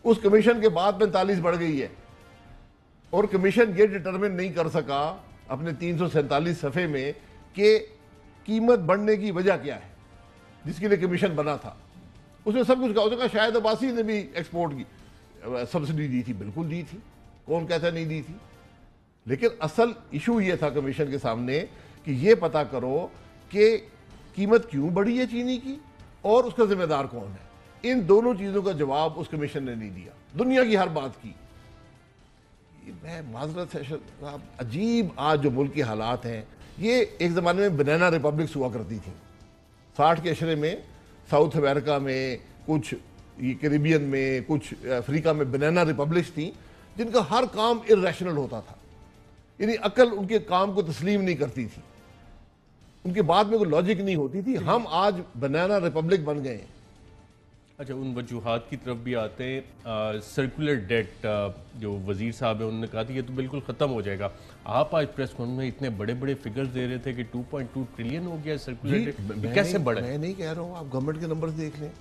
उस कमीशन के बाद 45 बढ़ गई है। और कमीशन ये डिटरमिन नहीं कर सका अपने 347 सफ़े में कि कीमत बढ़ने की वजह क्या है जिसके लिए कमीशन बना था। उसने सब कुछ कहा, उसने कहा शायद अब्बासी ने भी एक्सपोर्ट की सब्सिडी दी थी, बिल्कुल दी थी, कौन कहता नहीं दी थी। लेकिन असल इशू ये था कमीशन के सामने कि ये पता करो कि कीमत क्यों बढ़ी है चीनी की और उसका जिम्मेदार कौन है। इन दोनों चीज़ों का जवाब उस कमीशन ने नहीं दिया, दुनिया की हर बात की। मैं माजरत है साहब, अजीब आज जो मुल्क के हालात हैं, ये एक ज़माने में बनाना रिपब्लिक्स हुआ करती थी 60 के अशरे में, साउथ अमेरिका में, कुछ ये कैरिबियन में, कुछ अफ्रीका में बनाना रिपब्लिक्स थी जिनका हर काम इर्रेशनल होता था, यानी अक्ल उनके काम को तस्लीम नहीं करती थी, उनके बाद में कोई लॉजिक नहीं होती थी। हम आज बनाना रिपब्लिक बन गए हैं। अच्छा, उन वजूहात की तरफ भी आते हैं। सर्कुलर डेट जो वजीर साहब है उन्होंने कहा था ये तो बिल्कुल ख़त्म हो जाएगा। आप आज प्रेस कॉन्फ्रेंस में इतने बड़े बड़े फिगर्स दे रहे थे कि 2.2 ट्रिलियन हो गया सर्कुलर डेट, कैसे बढ़ा? मैं नहीं कह रहा हूँ, आप गवर्नमेंट के नंबर देख लें।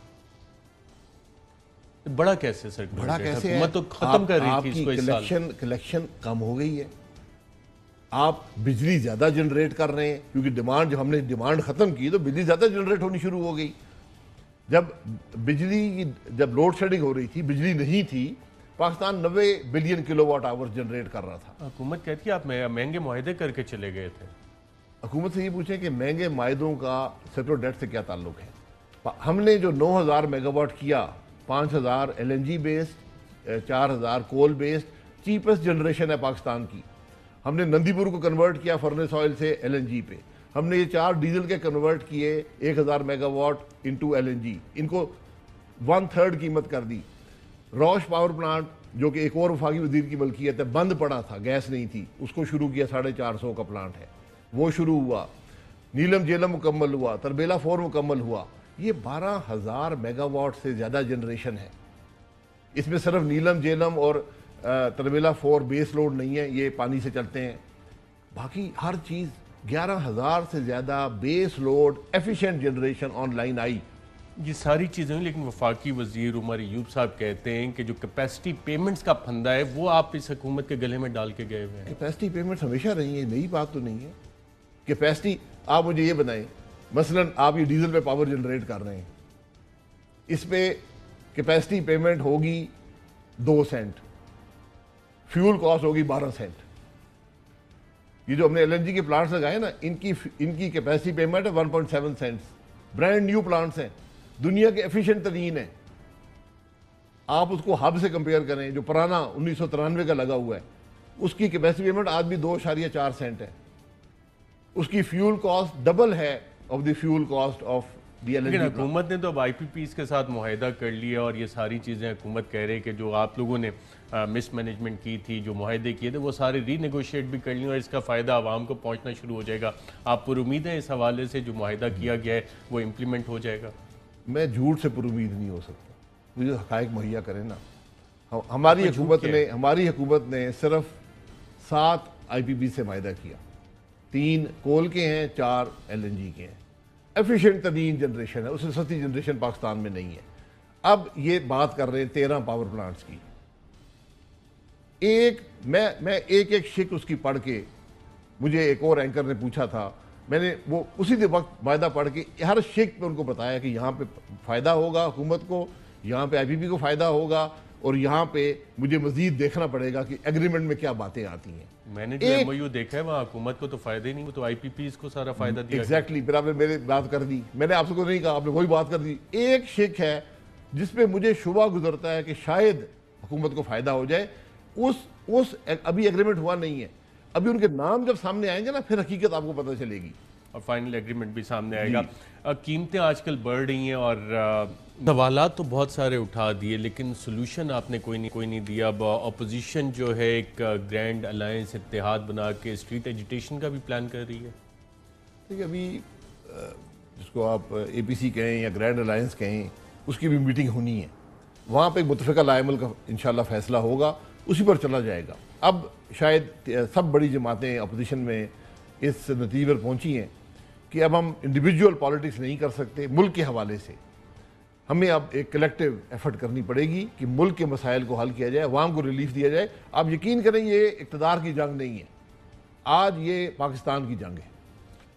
बड़ा कैसे सर्कुलर बड़ा डेट? कैसे हुकूमत तो खत्म कर रही थी इसको इस साल। कलेक्शन कम हो गई है, आप बिजली ज़्यादा जनरेट कर रहे हैं क्योंकि डिमांड, जब हमने डिमांड ख़त्म की तो बिजली ज़्यादा जनरेट होनी शुरू हो गई। जब लोड शेडिंग हो रही थी, बिजली नहीं थी, Pakistan 90 billion kilowatt hour generate कर रहा था। हुकूमत कहती है आप महंगे मुआहदे करके चले गए थे। हुकूमत से ये पूछें कि महंगे मायदों का सेक्टर डेट से क्या ताल्लुक है। हमने जो 9000 मेगावाट किया, 5000 LNG based, 4000 coal based, cheapest generation है पाकिस्तान की। हमने नंदीपुर को कन्वर्ट किया फर्नेस ऑयल से LNG पे। हमने ये 4 डीजल के कन्वर्ट किए 1000 मेगावाट इनटू LNG, इनको 1/3 कीमत कर दी। रौश पावर प्लांट जो कि एक और वफाकी वजीर की मलकियत है, बंद पड़ा था, गैस नहीं थी, उसको शुरू किया, 450 का प्लांट है, वो शुरू हुआ। नीलम जेलम मुकम्मल हुआ, तरबेला 4 मुकम्मल हुआ। ये 12000 मेगावाट से ज़्यादा जनरेशन है। इसमें सिर्फ नीलम जेलम और तरबेला 4 बेस लोड नहीं है, ये पानी से चलते हैं। बाकी हर चीज़ 11000 से ज़्यादा base load efficient generation online आई। ये सारी चीज़ें हैं, लेकिन वफाकी वजीर उमर अयूब साहब कहते हैं कि जो कैपेसिटी पेमेंट्स का फंदा है वो आप इस हुकूमत के गले में डाल के गए हुए हैं। कैपेसिटी पेमेंट्स हमेशा रही है, नई बात तो नहीं है। कैपेसिटी, आप मुझे ये बताएं, मसलन आप ये डीजल पे पावर जनरेट कर रहे हैं, इस पे कैपेसिटी पेमेंट होगी 2 सेंट, फ्यूल कॉस्ट होगी 12 सेंट। ये जो हमने LNG के प्लांट्स लगाए ना, इनकी कैपेसिटी पेमेंट है 1.7 सेंट्स। ब्रांड न्यू प्लांट्स हैं, दुनिया के एफिशिएंट तरीन है। आप उसको हब से कंपेयर करें जो पुराना 1993 का लगा हुआ है, उसकी कैपेसिटी पेमेंट आज भी 2.4 सेंट है। उसकी फ्यूल कॉस्ट डबल है of the fuel cost of the LNG। लेकिन हुकूमत ने तो अब IPPs के साथ मुआहिदा कर लिया और ये सारी चीज़ें हुकूमत कह रही है कि जो आप लोगों ने मिसमैनेजमेंट की थी, जो मुआहिदे किए थे, वो सारे रीनेगोशिएट भी कर लिए और इसका फ़ायदा आवाम को पहुँचना शुरू हो जाएगा। आप पुरुमीद हैं इस हवाले से जो मुआहिदा किया गया है वो इम्प्लीमेंट हो जाएगा? मैं झूठ से पुरुमीद नहीं हो सकता, मुझे हक़ाइक़ मुहैया करें ना। हमारी हुकूमत ने सिर्फ 7 IPP से मुआहिदा किया, 3 कोल के हैं, 4 LNG के हैं। एफिशिएंट तरीन जनरेशन है, उससे सस्ती जनरेशन पाकिस्तान में नहीं है। अब ये बात कर रहे हैं 13 पावर प्लांट्स की। मैं एक शिक उसकी पढ़ के, मुझे एक और एंकर ने पूछा था, मैंने वो उसी वक्त वायदा पढ़ के हर शिक पे उनको बताया कि यहाँ पे फ़ायदा होगा हुकूमत को, यहाँ पे IPP को फ़ायदा होगा और यहाँ पे मुझे मजीद देखना पड़ेगा कि एग्रीमेंट में क्या बातें आती हैं। मैंने जो MOU देखा है वहाँ हुकूमत को तो फ़ायदा ही नहीं, वो तो IPPs को सारा फ़ायदा दिया। एग्जैक्टली, फिर आपने मेरी बात कर दी, मैंने आपसे को नहीं कहा, आपने वही बात कर दी। एक शिक है जिसपे मुझे शुबा गुजरता है कि शायद हुकूमत को फ़ायदा हो जाए, उस अभी एग्रीमेंट हुआ नहीं है। अभी उनके नाम जब सामने आएंगे ना, फिर हकीकत आपको पता चलेगी और फाइनल एग्रीमेंट भी सामने आएगा। कीमतें आजकल बढ़ रही हैं और सवालात तो बहुत सारे उठा दिए, लेकिन सोल्यूशन आपने कोई नहीं दिया। अब अपोजिशन जो है एक ग्रैंड अलायंस इत्तेहाद बना के स्ट्रीट एजिटेशन का भी प्लान कर रही है। देखिए, अभी जिसको आप APC कहें या ग्रैंड अलायंस कहें, उसकी भी मीटिंग होनी है, वहाँ पे एक मुतफ़िका लाएमल का इंशाल्लाह फैसला होगा, उसी पर चला जाएगा। अब शायद सब बड़ी जमातें अपोजिशन में इस नतीजे पर पहुँची हैं कि अब हम इंडिविजुअल पॉलिटिक्स नहीं कर सकते, मुल्क के हवाले से हमें अब एक कलेक्टिव एफर्ट करनी पड़ेगी कि मुल्क के मसाइल को हल किया जाए, अवाम को रिलीफ दिया जाए। आप यकीन करें ये इक़्तिदार की जंग नहीं है, आज ये पाकिस्तान की जंग है।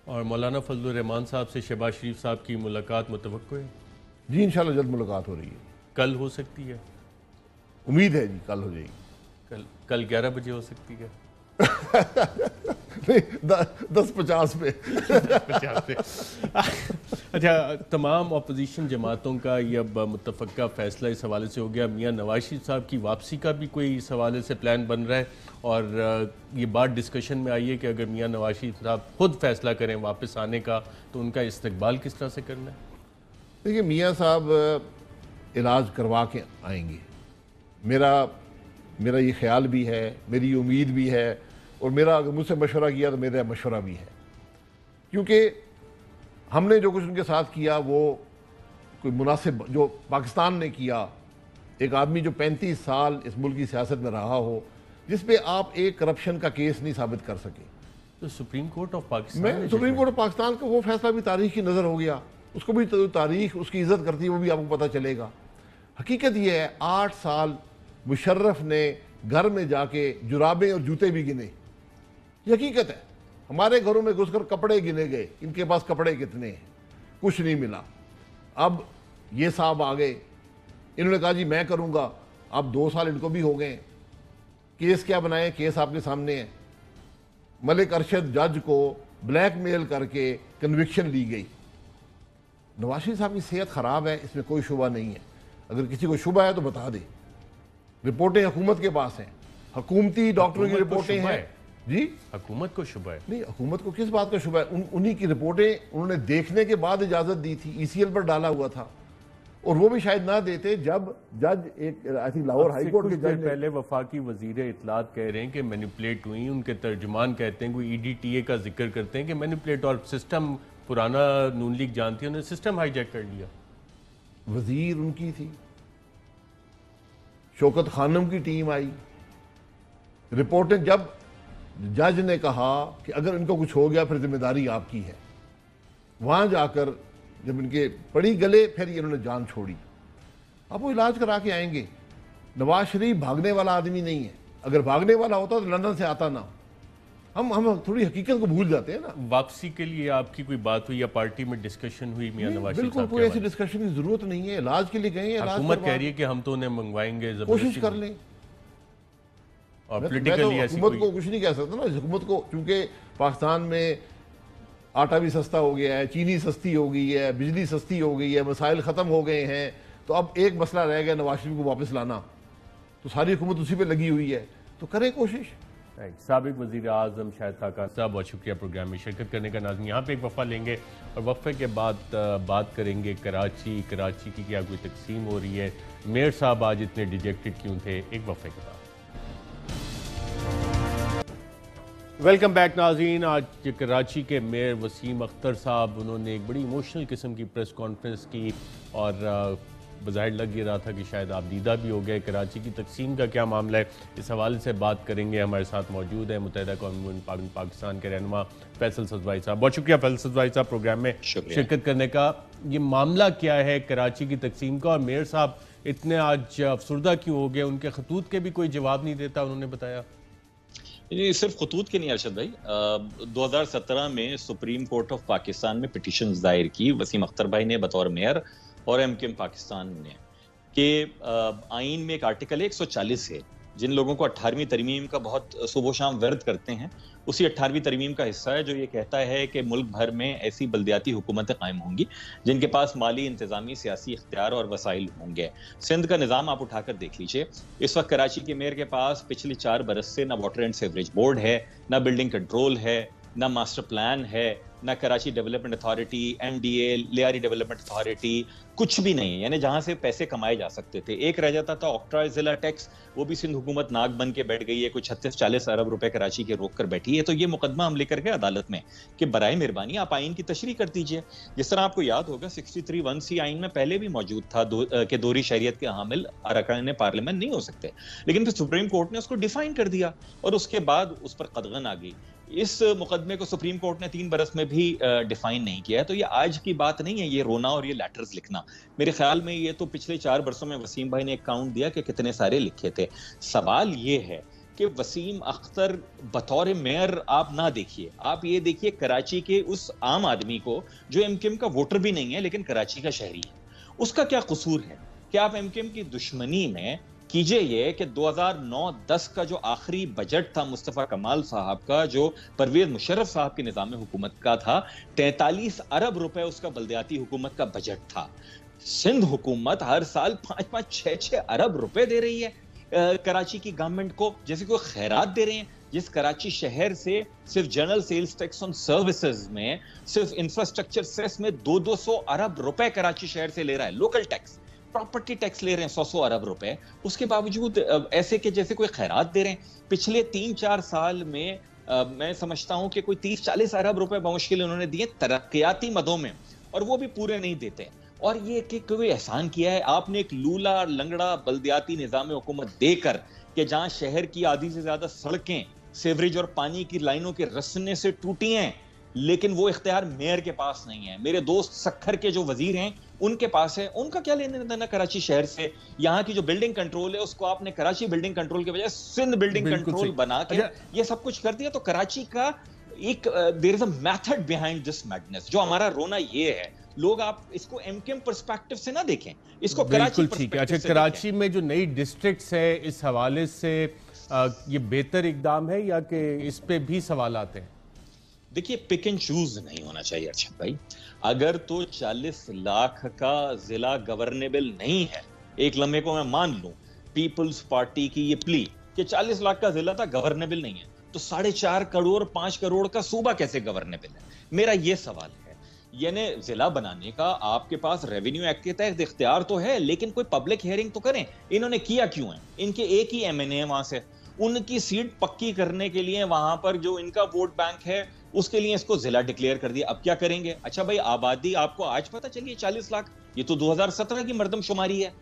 और मौलाना फजलुर रहमान साहब से शहबाज शरीफ साहब की मुलाकात मुतवक्को है? जी इंशाल्लाह जल्द मुलाकात हो रही है। कल हो सकती है? उम्मीद है जी कल हो जाएगी। कल 11 बजे हो सकती है? नहीं 10:50 पे 50 पे। अच्छा, तमाम अपोजिशन जमातों का ये अब मुतफ़क्का फ़ैसला इस हवाले से हो गया। मियाँ नवाज शरीफ साहब की वापसी का भी कोई इस हवाले से प्लान बन रहा है, और ये बात डिस्कशन में आई है कि अगर मियाँ नवाज शरीफ साहब खुद फैसला करें वापस आने का तो उनका इस्तकबाल किस तरह से करना है? देखिए मियाँ साहब इलाज करवा के आएंगे, मेरा ये ख्याल भी है, मेरी उम्मीद भी है, और मेरा अगर मुझसे मशवरा किया तो मेरा मशवरा भी है, क्योंकि हमने जो कुछ उनके साथ किया वो कोई मुनासिब, जो पाकिस्तान ने किया, एक आदमी जो 35 साल इस मुल्क की सियासत में रहा हो, जिस पे आप एक करप्शन का केस नहीं साबित कर सके। तो supreme court of Pakistan, supreme court of Pakistan का वो फैसला भी तारीख की नज़र हो गया, उसको भी तो तारीख उसकी इज्जत करती है, वो भी आपको पता चलेगा। हकीकत ये है 8 साल मुशर्रफ ने घर में जाके जुराबें और जूते भी गिने, ये हकीकत है। हमारे घरों में घुसकर कपड़े गिने गए, इनके पास कपड़े कितने हैं, कुछ नहीं मिला। अब ये साहब आ गए, इन्होंने कहा जी मैं करूँगा, अब 2 साल इनको भी हो गए। केस क्या बनाए, केस आपके सामने है। मलिक अरशद जज को ब्लैकमेल करके कन्विक्शन ली गई। नवाज शरीफ साहब की सेहत ख़राब है, इसमें कोई शुबा नहीं है। अगर किसी को शुबा है तो बता दे, रिपोर्टें हुकूमत के पास हैं, हुकूमती डॉक्टरों की रिपोर्टें हैं। जी हुकूमत को शुबा है? नहीं, हुकूमत को किस बात का शुबा है? उन्हीं की रिपोर्टें उन्होंने देखने के बाद इजाज़त दी थी, ECL पर डाला हुआ था, और वो भी शायद ना देते जब जज एक I think Lahore high court के जज पहले वफाकी वजीर इत्तलात कह रहे हैं कि मैनिपुलेट हुई, उनके तर्जुमान कहते हैं, कोई EDTA का जिक्र करते हैं कि मैनिपुलेट, और सिस्टम पुराना नून लीग जानती है, उन्होंने सिस्टम हाईजैक कर लिया। वजीर उनकी थी, शौकत खानम की टीम आई, रिपोर्टें, जब जज ने कहा कि अगर इनको कुछ हो गया फिर जिम्मेदारी आपकी है, वहां जाकर जब इनके पड़ी गले, फिर इन्होंने जान छोड़ी। अब वो इलाज करा के आएंगे। नवाज शरीफ भागने वाला आदमी नहीं है, अगर भागने वाला होता तो लंदन से आता ना। हम थोड़ी हकीकत को भूल जाते हैं ना। वापसी के लिए आपकी कोई बात हुई या पार्टी में डिस्कशन हुई मियां नवाज शरीफ? बिल्कुल कोई ऐसी डिस्कशन की जरूरत नहीं है, इलाज के लिए गए हैं। हुकूमत कह रही है कि हम तो उन्हें मंगवाएंगे, कोशिश कर लें। और पॉलिटिकली हुकूमत को कुछ नहीं कह सकता ना, हुकूमत को, क्योंकि पाकिस्तान में आटा भी सस्ता हो गया है, चीनी सस्ती हो गई है, बिजली सस्ती हो गई है, मसाइल ख़त्म हो गए हैं, तो अब एक मसला रह गया नवाज शरीफ को वापस लाना, तो सारी हुकूमत उसी पे लगी हुई है, तो करे कोशिश। साबिक वज़ीर आज़म शाहिद खाकान साहब, बहुत शुक्रिया प्रोग्राम में शिरकत करने का। नाज़रीन, यहाँ पे एक वफ़ा लेंगे और वफ़े के बाद बात करेंगे कराची की क्या कोई तकसीम हो रही है, मेयर साहब आज इतने डिजेक्टेड क्यों थे, एक वफ़े के बाद। वेलकम बैक नाज़रीन। आज कराची के मेयर वसीम अख्तर साहब, उन्होंने एक बड़ी इमोशनल किस्म की प्रेस कॉन्फ्रेंस की, और बज़ाहिर लग ये रहा था कि शायद आप दीदा भी हो गए। कराची की तकसीम का क्या मामला है, इस हवाले से बात करेंगे। हमारे साथ मौजूद है मुत्तहिदा कौम पाकिस्तान के रहनुमा फैसल सदवाई साहब। बहुत शुक्रिया फैसल सदवाई साहब प्रोग्राम में शिरकत करने का। ये मामला क्या है कराची की तकसीम का, और मेयर साहब इतने आज अफसुर्दा क्यों हो गए? उनके खतूत के भी कोई जवाब नहीं देता, उन्होंने बताया। सिर्फ खतूत के नहीं अरशद भाई, 2017 में सुप्रीम कोर्ट ऑफ पाकिस्तान में पिटीशन दायर की वसीम अख्तर भाई ने बतौर मेयर और MKM पाकिस्तान ने, कि आइन में एक आर्टिकल है 140 है, जिन लोगों को 18वीं तरमीम का बहुत सुबह शाम वर्द करते हैं, उसी 18वीं तरमीम का हिस्सा है जो ये कहता है कि मुल्क भर में ऐसी बल्दियाती हुकूमतें कायम होंगी जिनके पास माली, इंतजामी, सियासी इख्तियार और वसाइल होंगे। सिंध का निज़ाम आप उठाकर देख लीजिए, इस वक्त कराची के मेयर के पास पिछले 4 बरस से ना वाटर एंड सीवरेज बोर्ड है, ना बिल्डिंग कंट्रोल है, ना मास्टर प्लान है, ना Karachi development authority, MDA, Lyari development authority, कुछ भी नहीं है। यानी जहां से पैसे कमाए जा सकते थे, एक रह जाता था ऑक्ट्रॉय जिला टैक्स, वो भी सिंध हुकूमत नाक बन के बैठ गई है, कुछ 36-40 अरब रुपए कराची के रोक कर बैठी है। तो ये मुकदमा हम लेकर गए अदालत में कि बराए मेहरबानी आप आइन की तशरीह कर दीजिए। जिस तरह आपको याद होगा 63(1)(c) आइन में पहले भी मौजूद था कि दोहरी शरीयत के हामिल अरकान पार्लियामेंट नहीं हो सकते, लेकिन फिर सुप्रीम कोर्ट ने उसको डिफाइन कर दिया और उसके बाद उस पर कदगन आ गई। इस मुकदमे को सुप्रीम कोर्ट ने 3 बरस में भी डिफाइन नहीं किया है। तो ये आज की बात नहीं है, ये रोना और ये लेटर्स लिखना। मेरे ख्याल में ये तो पिछले 4 बरसों में वसीम भाई ने एक काउंट दिया कि कितने सारे लिखे थे। सवाल ये है कि वसीम अख्तर बतौर मेयर आप ना देखिए, आप ये देखिए कराची के उस आम आदमी को जो एमकेएम का वोटर भी नहीं है लेकिन कराची का शहरी है, उसका क्या कसूर है कि आप एमकेएम की दुश्मनी में कीजिए ये कि 2009-10 का जो आखिरी बजट था मुस्तफा कमाल साहब का, जो परवेज मुशर्रफ साहब के निजाम हुकूमत का था, 43 अरब रुपए उसका बल्दियाती हुकूमत का बजट था। सिंध हुकूमत हर साल 5-5, 6-6 अरब रुपए दे रही है कराची की गवर्नमेंट को, जैसे कोई खैरात दे रहे हैं। जिस कराची शहर से सिर्फ general sales tax on services में, सिर्फ इंफ्रास्ट्रक्चर सेस में 200 अरब रुपए कराची शहर से ले रहा है, लोकल टैक्स, प्रॉपर्टी टैक्स ले रहे हैं 100 अरब रुपए, उसके बावजूद ऐसे के जैसे कोई खैरात दे रहे हैं। पिछले 3-4 साल में मैं समझता हूं कि कोई 30-40 अरब रुपए बमुश्किल उन्होंने दिए तरक्याती मदों में, और वो भी पूरे नहीं देते। और ये कि कोई एहसान किया है आपने एक लूला लंगड़ा बल्दियाती निजाम हुकूमत देकर कि जहां शहर की आधी से ज्यादा सड़कें सीवरेज और पानी की लाइनों के रसने से टूटी हैं, लेकिन वो इख्तियार मेयर के पास नहीं है। मेरे दोस्त सखर के जो वजीर हैं उनके पास है, उनका क्या लेने देना कराची शहर से। यहाँ की जो बिल्डिंग कंट्रोल है उसको आपने कराची बिल्डिंग कंट्रोल के बजाय सिंध बिल्डिंग कंट्रोल बना के ये सब कुछ कर दिया। तो कराची का एक there is a method behind this madness. जो हमारा रोना ये है, लोग आप इसको एमकेएम पर्सपेक्टिव से ना देखें, इसको कराची ठीक है। अच्छा, कराची में जो नई डिस्ट्रिक्ट्स है, इस हवाले से ये बेहतर इकदाम है या कि इस पे भी सवाल आते हैं? देखिए, पिक एंड चूज नहीं होना चाहिए अरशद भाई। अगर तो 40 लाख का जिला गवर्नेबल नहीं है, एक लम्हे को मैं मान लूं पीपल्स पार्टी की ये प्ली कि 40 लाख का जिला था गवर्नेबल नहीं है, तो 4.5 करोड़ 5 करोड़ का सूबा कैसे गवर्नेबल है? मेरा ये सवाल है। यानी जिला बनाने का आपके पास रेवेन्यू एक्ट के तहत इख्तियार तो है, लेकिन कोई पब्लिक हियरिंग तो करें। इन्होंने किया क्यों है? इनके एक ही एमएनए है वहां से, उनकी सीट पक्की करने के लिए वहां पर जो इनका वोट बैंक है उसके लिए इसको जिला डिक्लेयर कर दिया। अब क्या करेंगे? अच्छा भाई, आबादी आपको आज पता चलिए 40 लाख, ये तो 2017 की मर्दमशुमारी है।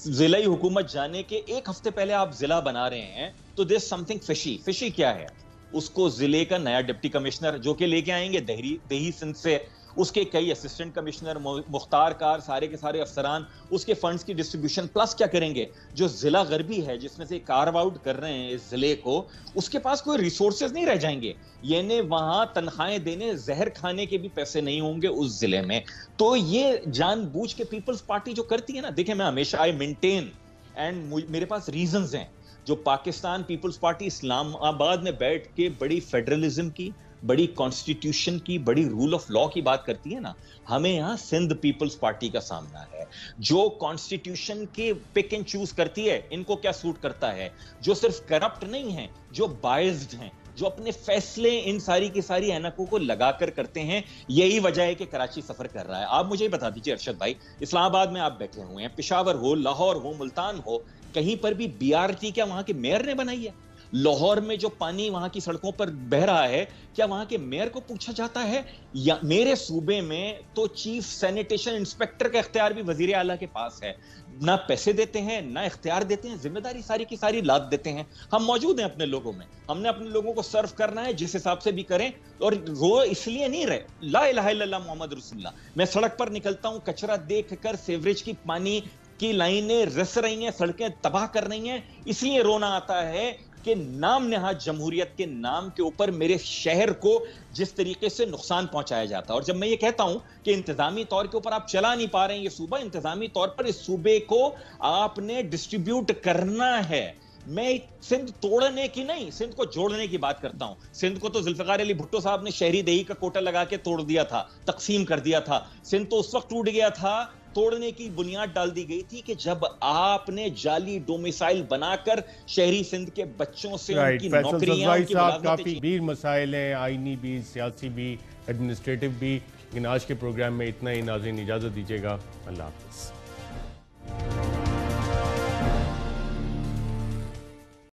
जिला हुकूमत जाने के एक हफ्ते पहले आप जिला बना रहे हैं, तो दिस समथिंग फिशी। फिशी क्या है? उसको जिले का नया डिप्टी कमिश्नर जो कि लेके आएंगे दही सिंध से, उसके कई असिस्टेंट कमिश्नर, मुख्तार कार, सारे के सारे अफसरान, उसके फंड्स की डिस्ट्रीब्यूशन, प्लस क्या करेंगे जो जिला गरबी है जिसमें से कार्व आउट कर रहे हैं इस जिले को, उसके पास कोई रिसोर्सेज नहीं रह जाएंगे। यानी वहां तनख्वाहें देने, जहर खाने के भी पैसे नहीं होंगे उस जिले में। तो ये जानबूझ के पीपल्स पार्टी जो करती है ना, देखिए मैं हमेशा आई मेंटेन एंड मेरे पास रीजंस हैं, जो पाकिस्तान पीपल्स पार्टी इस्लामाबाद में बैठ के बड़ी फेडरलिज्म की, बड़ी कॉन्स्टिट्यूशन की, बड़ी रूल ऑफ लॉ की बात करती है ना, हमें यहां सिंध पीपल्स पार्टी का सामना है जो कॉन्स्टिट्यूशन के पिक एंड चूज करती है इनको क्या सूट करता है, जो सिर्फ करप्ट नहीं है, जो बायस्ड हैं, जो अपने फैसले इन सारी की सारी ऐनकों को लगाकर करते हैं। यही वजह है कि कराची सफर कर रहा है। आप मुझे ही बता दीजिए अरशद भाई, इस्लामाबाद में आप बैठे हुए हैं, पेशावर हो, लाहौर हो, मुल्तान हो, कहीं पर भी बीआरटी क्या वहां के मेयर ने बनाई है? लाहौर में जो पानी वहां की सड़कों पर बह रहा है, क्या वहां के मेयर को पूछा जाता है? या मेरे सूबे में तो चीफ सैनिटेशन इंस्पेक्टर का इख्तियार भी वजीर आला के पास है। ना पैसे देते हैं, ना इख्तियार देते हैं, जिम्मेदारी सारी की सारी लाद देते हैं। हम मौजूद हैं अपने लोगों में, हमने अपने लोगों को सर्व करना है, जिस हिसाब से भी करें। और वो इसलिए नहीं रहे, ला इलाहा इल्लल्लाह मोहम्मद रसूलुल्लाह। मैं सड़क पर निकलता हूं, कचरा देखकर सीवरेज की पानी की लाइनें रिस रही हैं, सड़कें तबाह कर रही हैं, इसलिए रोना आता है कि नाम नहाद जमहूरियत के नाम के ऊपर मेरे शहर को जिस तरीके से नुकसान पहुंचाया जाता है। और जब मैं ये कहता हूं कि इंतजामी तौर के ऊपर आप चला नहीं पा रहे हैं ये सूबा, इंतजामी तौर पर इस सूबे को आपने डिस्ट्रीब्यूट करना है। मैं सिंध तोड़ने की नहीं, सिंध को जोड़ने की बात करता हूं। सिंध को तो जुल्फिकार अली भुट्टो साहब ने शहरी दही का कोटा लगा के तोड़ दिया था, तकसीम कर दिया था। सिंध तो उस वक्त टूट गया था, तोड़ने की बुनियाद डाल दी गई थी कि जब आपने जाली डोमिसाइल बनाकर शहरी सिंध के बच्चों से उनकी नौकरियां, उनकी काफी गंभीर मसाइल हैं, आईनी भी, सियासी भी, एडमिनिस्ट्रेटिव भी। लेकिन आज के प्रोग्राम में इतना ही। नाज़रीन, इजाजत दीजिएगा। अल्लाह हाफ़िज़।